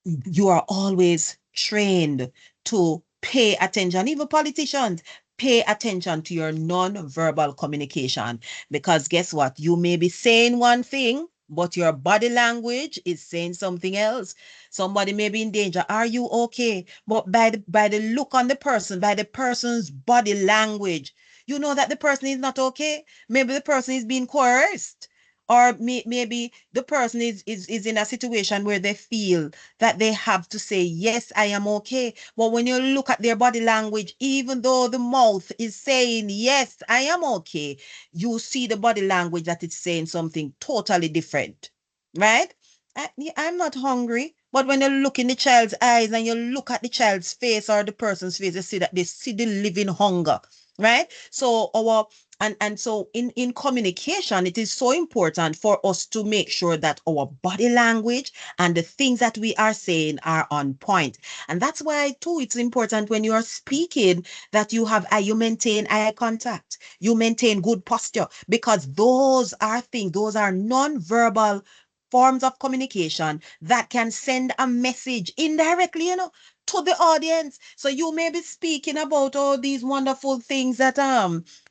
you are always trained to pay attention. Even politicians pay attention to your non-verbal communication, because guess what? You may be saying one thing, but your body language is saying something else. Somebody may be in danger. Are you okay? But by the look on the person, by the person's body language, you know that the person is not okay. Maybe the person is being coerced, or maybe the person is in a situation where they feel that they have to say, yes, I am okay. But when you look at their body language, even though the mouth is saying, yes, I am okay, you see the body language that it's saying something totally different, right? I'm not hungry. But when you look in the child's eyes and you look at the child's face or the person's face, you see that they see the living hunger, right? So so in communication, it is so important for us to make sure that our body language and the things that we are saying are on point. And that's why too, it's important when you are speaking that you maintain eye contact, you maintain good posture, because those are non-verbal forms of communication that can send a message indirectly, to the audience. So you may be speaking about all these wonderful things that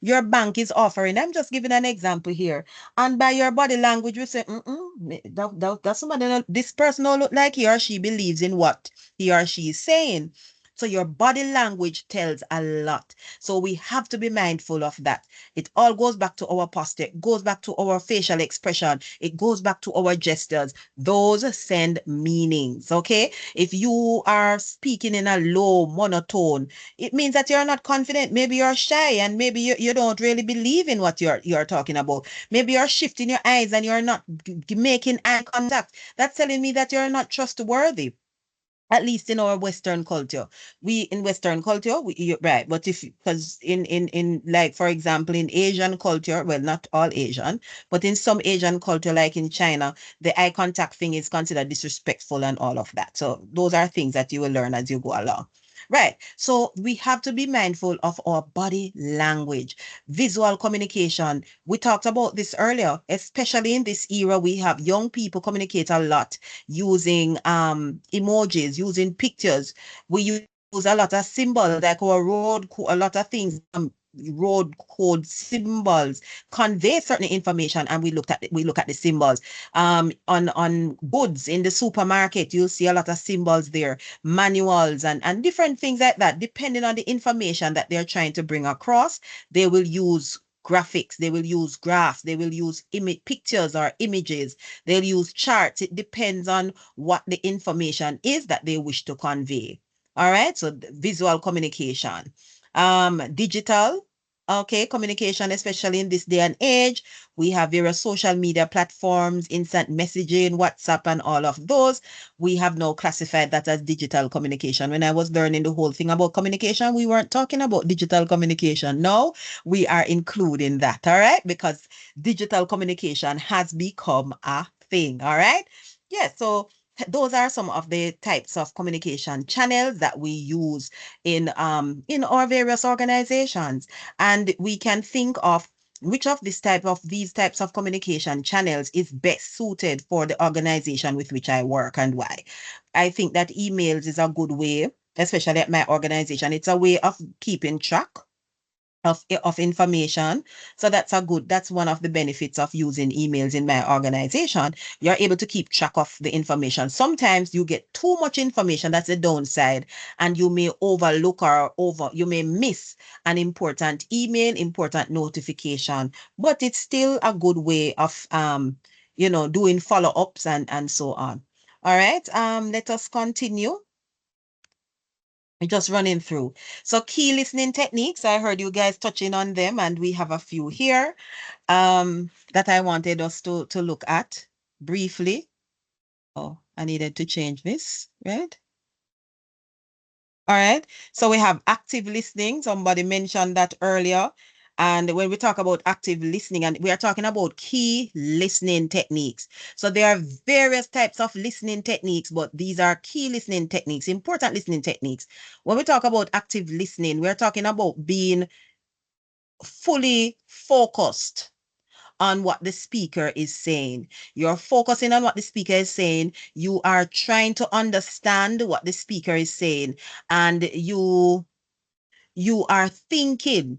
your bank is offering. I'm just giving an example here. And by your body language, we say, that's somebody, this person don't look like he or she believes in what he or she is saying. So your body language tells a lot. So we have to be mindful of that. It all goes back to our posture, it goes back to our facial expression, it goes back to our gestures. Those send meanings, okay? If you are speaking in a low monotone, it means that you're not confident. Maybe you're shy and maybe you don't really believe in what you're talking about. Maybe you're shifting your eyes and you're not making eye contact. That's telling me that you're not trustworthy. At least in our Western culture, in Western culture, you're right. But because in like, for example, in Asian culture, well, not all Asian, but in some Asian culture, like in China, the eye contact thing is considered disrespectful and all of that. So those are things that you will learn as you go along. Right. So we have to be mindful of our body language, visual communication. We talked about this earlier, especially in this era, we have young people communicate a lot using emojis, using pictures. We use a lot of symbols, like our a lot of things, road code symbols convey certain information, and we look at the symbols. On goods in the supermarket, you'll see a lot of symbols there, manuals and different things like that. Depending on the information that they're trying to bring across, they will use graphics, they will use graphs, they will use pictures or images, they'll use charts. It depends on what the information is that they wish to convey. All right, so visual communication. Digital, okay, communication, especially in this day and age. We have various social media platforms, instant messaging, WhatsApp, and all of those. We have now classified that as digital communication. When I was learning the whole thing about communication, we weren't talking about digital communication. No, we are including that, all right? Because digital communication has become a thing, all right? Yeah, so those are some of the types of communication channels that we use in our various organizations. And we can think of which of these types of communication channels is best suited for the organization with which I work and why. I think that emails is a good way, especially at my organization. It's a way of keeping track of information. So that's one of the benefits of using emails in my organization. You're able to keep track of the information. Sometimes you get too much information, that's the downside, and you may overlook you may miss an important email, important notification, but it's still a good way of doing follow-ups and so on. All right, let us continue. Just running through. So key listening techniques, I heard you guys touching on them, and we have a few here that I wanted us to look at briefly. Oh, I needed to change this, right? All right. So we have active listening. Somebody mentioned that earlier. And when we talk about active listening, and we are talking about key listening techniques. So there are various types of listening techniques, but these are key listening techniques, important listening techniques. When we talk about active listening, we're talking about being fully focused on what the speaker is saying. You're focusing on what the speaker is saying. You are trying to understand what the speaker is saying, and you are thinking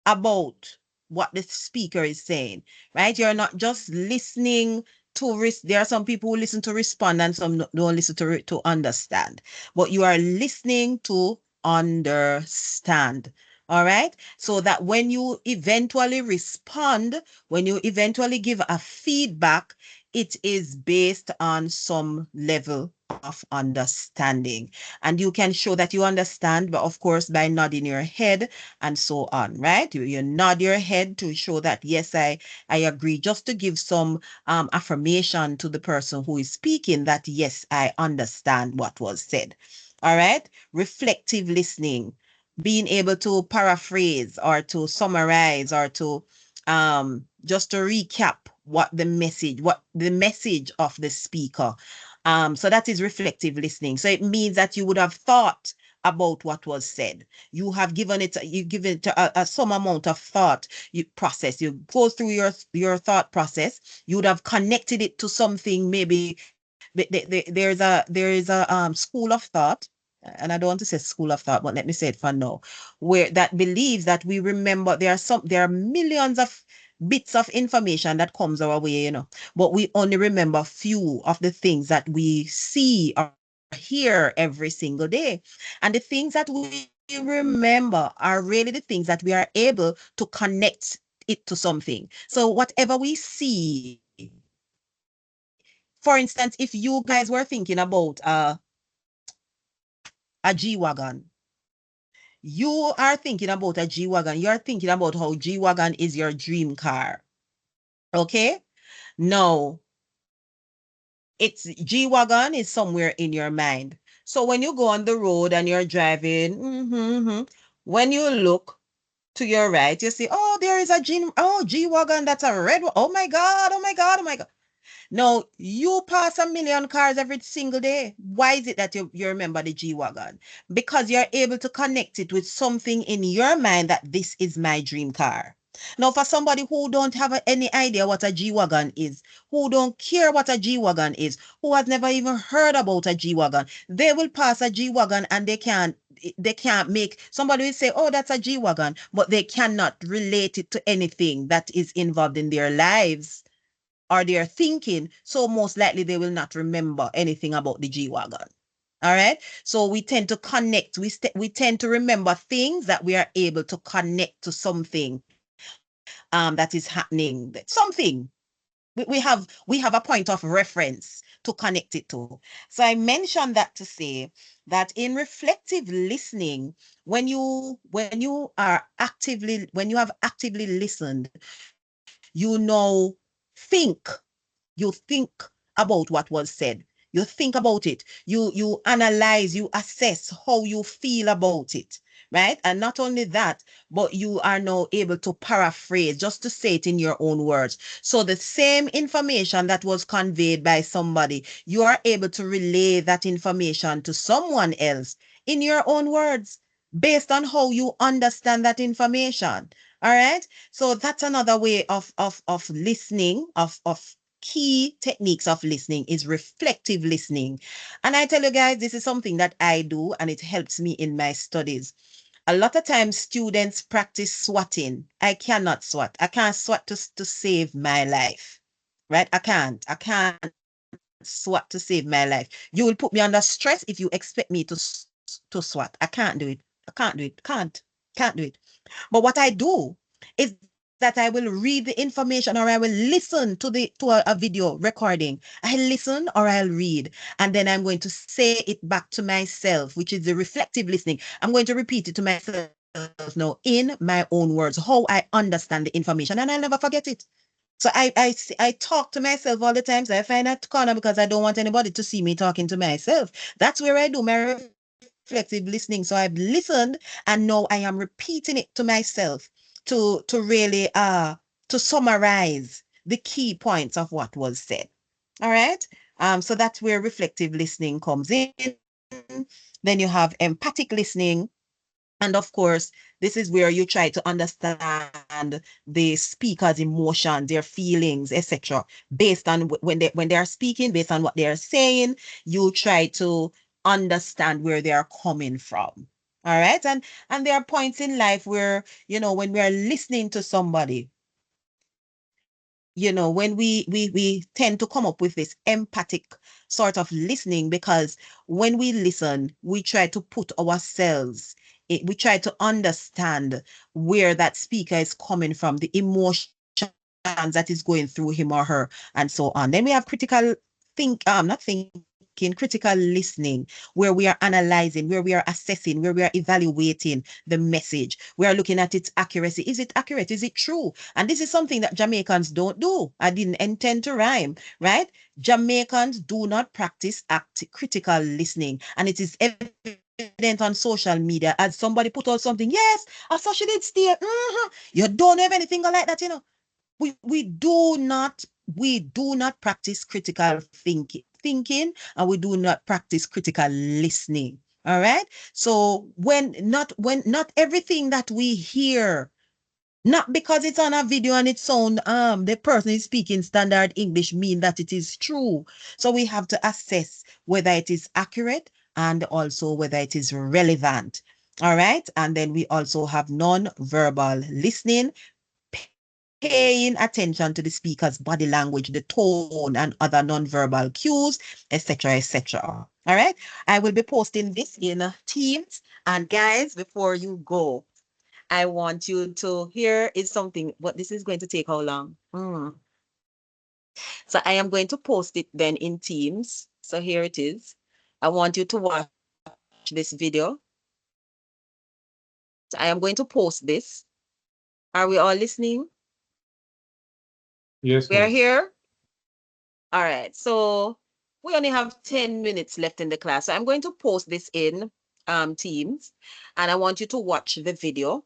about what the speaker is saying, right? You're not just listening to there are some people who listen to respond and some don't listen to understand, but you are listening to understand. All right. So that when you eventually respond, when you eventually give a feedback, it is based on some level of understanding. And you can show that you understand, but of course, by nodding your head and so on, right? You nod your head to show that, yes, I agree, just to give some affirmation to the person who is speaking that, yes, I understand what was said. All right. Reflective listening, being able to paraphrase or to summarize or to just to recap what the message of the speaker. So that is reflective listening. So it means that you would have thought about what was said. You have given it some amount of thought. You go through your thought process. You would have connected it to something. Maybe there is a school of thought, and I don't want to say school of thought, but let me say it for now, where that believes that we remember there are millions of bits of information that comes our way, but we only remember few of the things that we see or here every single day. And the things that we remember are really the things that we are able to connect it to something. So whatever we see, for instance, if you guys were thinking about a G-Wagon, you are thinking about a G-Wagon, you're thinking about how G-Wagon is your dream car. Okay? No, it's G-Wagon is somewhere in your mind. So when you go on the road and you're driving, when you look to your right, you see, oh, there is a G-Wagon, that's a red one. Oh my God, oh my God, oh my God. No, you pass a million cars every single day. Why is it that you remember the G-Wagon? Because you're able to connect it with something in your mind that this is my dream car. Now, for somebody who don't have any idea what a G-Wagon is, who don't care what a G-Wagon is, who has never even heard about a G-Wagon, they will pass a G-Wagon and they can't make, somebody will say, oh, that's a G-Wagon, but they cannot relate it to anything that is involved in their lives or their thinking. So most likely they will not remember anything about the G-Wagon. All right. So we tend to connect. We tend to remember things that we are able to connect to something that is happening. Something we have a point of reference to connect it to. So I mentioned that to say that in reflective listening, when you have actively listened, you know, think you think about what was said. You think about it. You analyze, you assess how you feel about it, right? And not only that, but you are now able to paraphrase, just to say it in your own words. So the same information that was conveyed by somebody, you are able to relay that information to someone else in your own words, based on how you understand that information. All right. So that's another way of listening, of key techniques of listening is reflective listening. And I tell you guys, this is something that I do and it helps me in my studies. A lot of times students practice swatting. I cannot swat. I can't swat to save my life, right? I can't swat to save my life. You will put me under stress if you expect me to swat. I can't do it. I can't do it. Can't do it. But what I do is that I will read the information or I will listen to a video recording. I listen or I'll read, and then I'm going to say it back to myself, which is the reflective listening. I'm going to repeat it to myself now in my own words, how I understand the information, and I'll never forget it. So I talk to myself all the time. So I find that corner because I don't want anybody to see me talking to myself. That's where I do my reflective listening. So I've listened and now I am repeating it to myself to really to summarize the key points of what was said. All right. So that's where reflective listening comes in. Then you have empathic listening. And of course, this is where you try to understand the speaker's emotion, their feelings, etc. Based on when they are speaking, based on what they are saying, you try to understand where they are coming from. All right. And there are points in life where, when we are listening to somebody, when we tend to come up with this empathic sort of listening, because when we listen, we try to put ourselves, we try to understand where that speaker is coming from, the emotions that is going through him or her, and so on. Then we have critical listening, where we are analyzing, where we are assessing, where we are evaluating the message. We are looking at its accuracy. Is it accurate? Is it true? And this is something that Jamaicans don't do. I didn't intend to rhyme, right? Jamaicans do not practice critical listening. And it is evident on social media as somebody put out something. Yes, I saw she did steal. You don't have anything like that, We do not practice critical thinking, and we do not practice critical listening. All right. So when not everything that we hear, not because it's on a video and it's sound the person is speaking standard English, mean that it is true. So we have to assess whether it is accurate and also whether it is relevant. All right. And then we also have non-verbal listening, paying attention to the speaker's body language, the tone, and other nonverbal cues, etc., etc. All right. I will be posting this in Teams. And guys, before you go, I want you to, here is something, but this is going to take how long? So I am going to post it then in Teams. So here it is. I want you to watch this video. So I am going to post this. Are we all listening? Yes, We're miss. here. All right. So we only have 10 minutes left in the class. So I'm going to post this in Teams, and I want you to watch the video.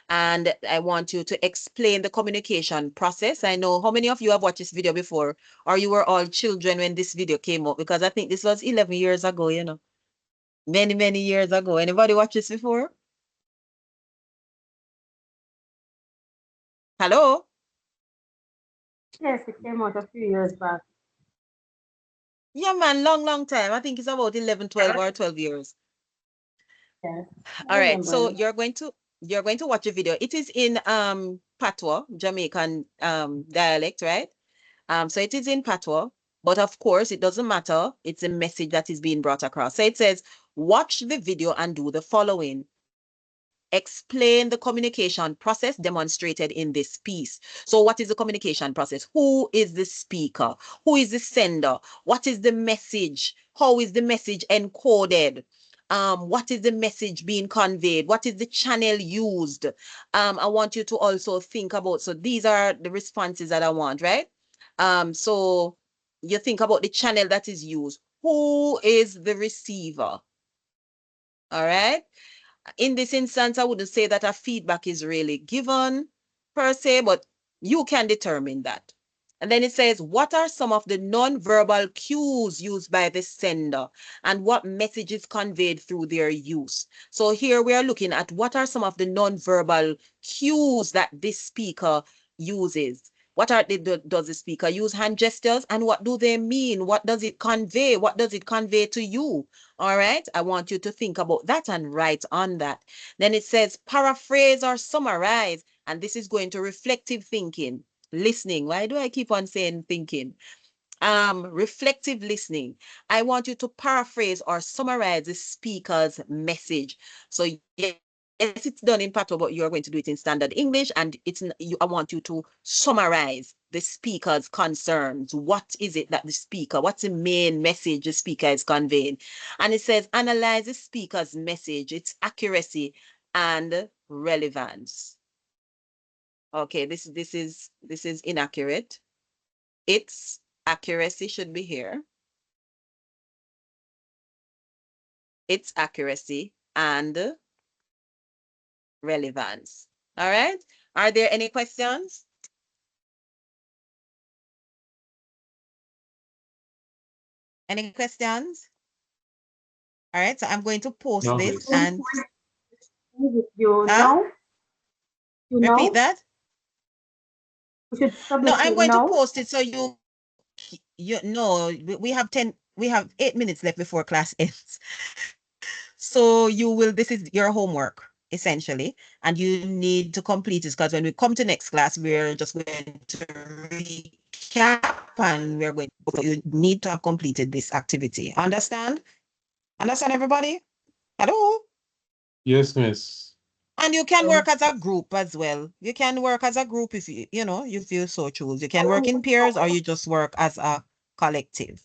And I want you to explain the communication process. I know how many of you have watched this video before, or you were all children when this video came up, because I think this was 11 years ago, you know, many, many years ago. Anybody watched this before? Hello? Yes, it came out a few years back. Yeah, man, long, long time. I think it's about 11, 12 or 12 years. Yes. All right, remember. so you're going to watch a video. It is in Patois, Jamaican dialect, right? So it is in Patois, but of course it doesn't matter. It's a message that is being brought across. So it says, watch the video and do the following. Explain the communication process demonstrated in this piece. So what is the communication process? Who is the speaker? Who is the sender? What is the message? How is the message encoded? What is the message being conveyed? What is the channel used? I want you to also think about, so these are the responses that I want, right? So you think about the channel that is used. Who is the receiver? All right. In this instance, I wouldn't say that a feedback is really given per se, but you can determine that. And then it says, what are some of the non-verbal cues used by the sender and what message is conveyed through their use? So here we are looking at what are some of the non-verbal cues that this speaker uses. What are does the speaker use hand gestures, and what do they mean? What does it convey? What does it convey to you? All right, I want you to think about that and write on that. Then it says paraphrase or summarize, and this is going to reflective thinking, listening. Why do I keep on saying thinking? Reflective listening. I want you to paraphrase or summarize the speaker's message. So yes, it's done in Patois, but you're going to do it in standard English, and I want you to summarize the speaker's concerns. What is it that what's the main message the speaker is conveying? And it says, analyze the speaker's message, its accuracy and relevance. Okay, this is inaccurate. Its accuracy should be here. Its accuracy and relevance. All right. Are there any questions? Any questions? All right. So I'm going to post No, this miss. and You Huh? know? You know? repeat that. We should No, publish I'm it going to now. post it so you know, we have 8 minutes left before class ends. So this is your homework essentially, and you need to complete it, because when we come to next class, we're just going to recap and you need to have completed this activity. Understand? Understand, everybody? Hello? Yes, miss. And you can work as a group as well. You can work as a group if you feel so choose. You can work in pairs or you just work as a collective.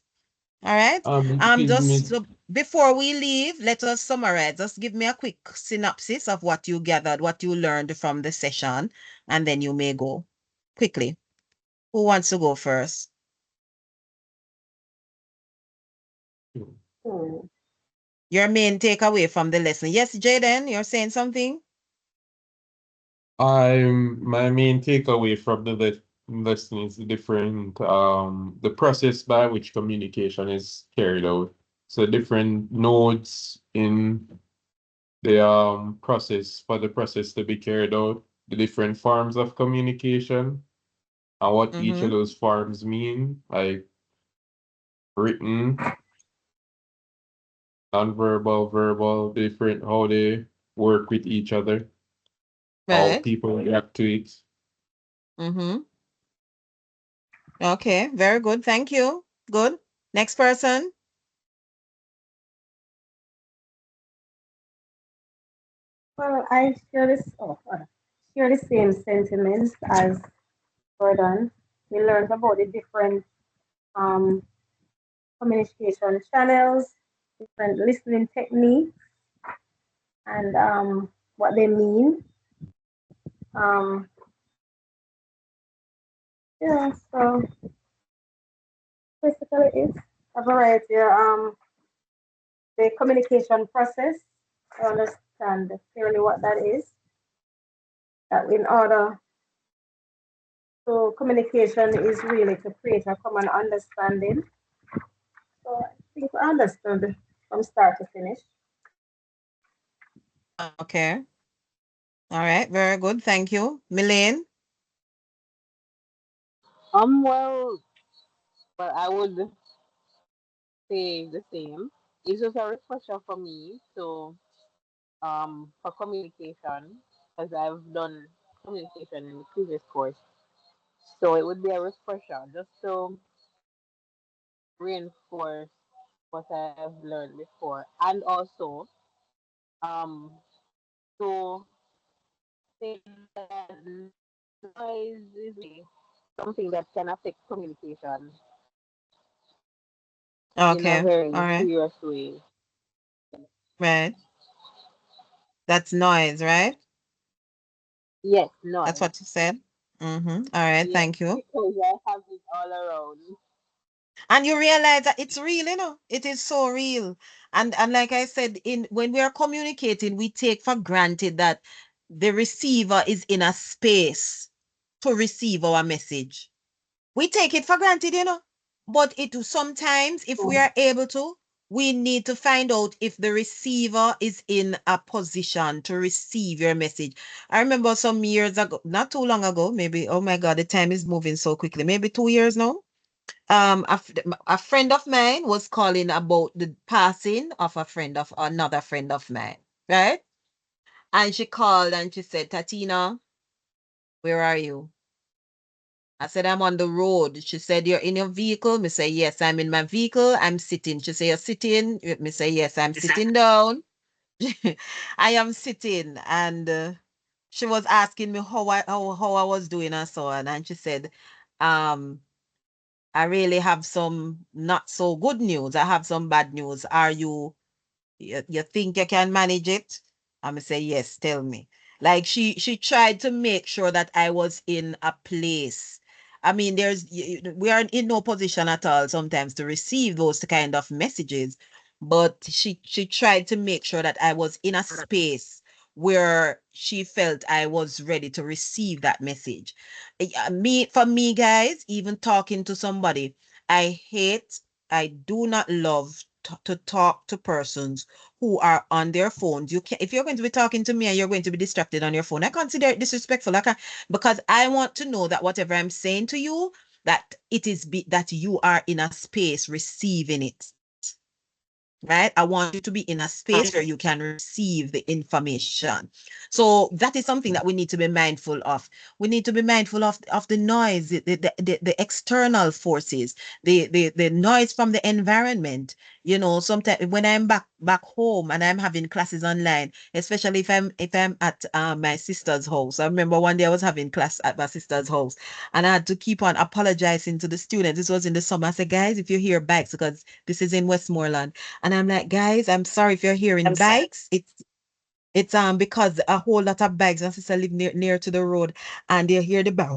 All right. Excuse me. So before we leave, let us summarize. Just give me a quick synopsis of what you gathered, what you learned from the session, and then you may go quickly. Who wants to go first? Oh. Your main takeaway from the lesson. Yes, Jaden, you're saying something? My main takeaway from the lesson is the process by which communication is carried out. So different nodes in the process for the process to be carried out, the different forms of communication, and what each of those forms mean, like written, nonverbal, verbal, different, how they work with each other, how Right. people react to it. Mm-hmm. Okay, very good. Thank you. Good. Next person. Well, I share share the same sentiments as Gordon. We learned about the different um, communication channels, different listening techniques, and what they mean. Um, yeah, so basically it's a variety. The communication process, I understand clearly what that is. That in order to communication is really to create a common understanding. So I think I understood from start to finish. Okay. All right. Very good. Thank you. Mylene. Well, I would say the same. It's just a refresher for me to for communication because I've done communication in the previous course. So it would be a refresher just to reinforce what I've learned before, and also um to say that noise is something that can affect communication in a Okay. All very right. serious way. Right. That's noise, right? Yes, That's noise. what you said. Mm-hmm. All right. Yes, Thank you. because I have it all around. And you realize that it's real, you know, it is so real. And like I said, in when we are communicating, we take for granted that the receiver is in a space to receive our message. We take it for granted, you know. But it sometimes, if we So, are able to, we need to find out if the receiver is in a position to receive your message. I remember some years ago, not too long ago, maybe, oh my God, the time is moving so quickly, maybe 2 years now. A friend of mine was calling about the passing of a friend of another friend of mine, right? And she called and she said, Tatina, where are you? I said, I'm on the road. She said, you're in your vehicle? Me say, yes, I'm in my vehicle. I'm sitting. She said, you're sitting? Me say, yes, I'm sitting down. I am sitting. And she was asking me how I was doing and so on. And she said, um, I really have some not so good news. I have some bad news. You think you can manage it? I'm say, yes, tell me. Like she tried to make sure that I was in a place. I mean, we are in no position at all sometimes to receive those kind of messages, but she tried to make sure that I was in a space where she felt I was ready to receive that message. For me, guys, even talking to somebody, I do not love to talk to persons who are on their phones. You can, if you're going to be talking to me and you're going to be distracted on your phone, I consider it disrespectful. Because I want to know that whatever I'm saying to you, that that you are in a space receiving it. Right? I want you to be in a space where you can receive the information. So that is something that we need to be mindful of. We need to be mindful of the noise, the external forces, the noise from the environment. You know, sometimes when I'm back home and I'm having classes online, especially if I'm at my sister's house. I remember one day I was having class at my sister's house and I had to keep on apologizing to the students. This was in the summer. I said, guys, if you hear bikes, because this is in Westmoreland, and I'm like, guys, I'm sorry if you're hearing bikes. It's because a whole lot of bikes and sister live near to the road and they hear the bike.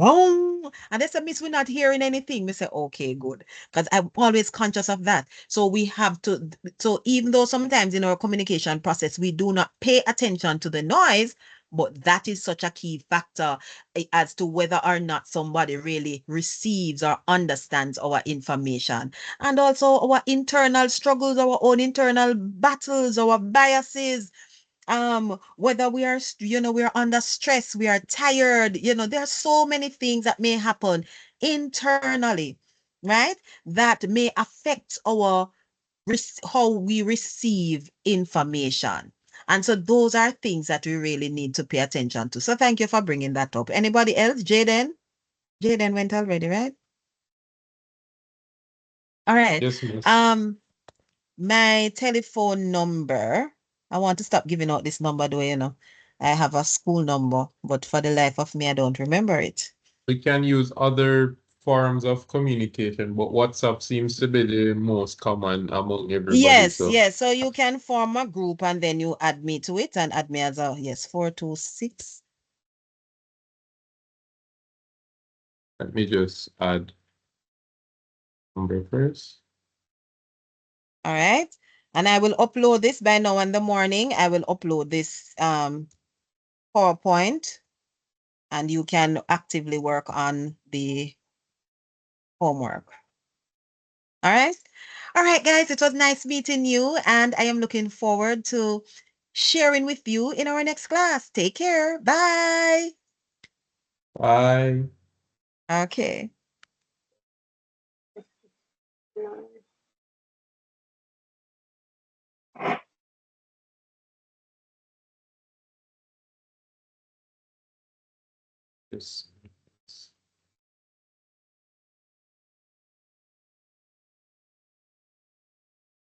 And they said, Miss, we're not hearing anything. We say, okay, good. Because I'm always conscious of that. So we have to, so even though sometimes in our communication process we do not pay attention to the noise, but that is such a key factor as to whether or not somebody really receives or understands our information. And also our internal struggles, our own internal battles, our biases, whether we're under stress, we are tired, there are so many things that may happen internally, right, that may affect how we receive information. And so those are things that we really need to pay attention to. So thank you for bringing that up. Anybody else? Jaden? Jaden went already, right? All right. Yes, miss. My telephone number, I want to stop giving out this number though, I have a school number, but for the life of me, I don't remember it. We can use other forms of communication, but WhatsApp seems to be the most common among everybody. Yes, So yes. So you can form a group and then you add me to it and add me as a, yes, 426. let me just add number first. All right. And I will upload this by now in the morning. I will upload this PowerPoint and you can actively work on the homework. All right. All right, guys, it was nice meeting you and I am looking forward to sharing with you in our next class. Take care. Bye. Bye. Okay. Yes.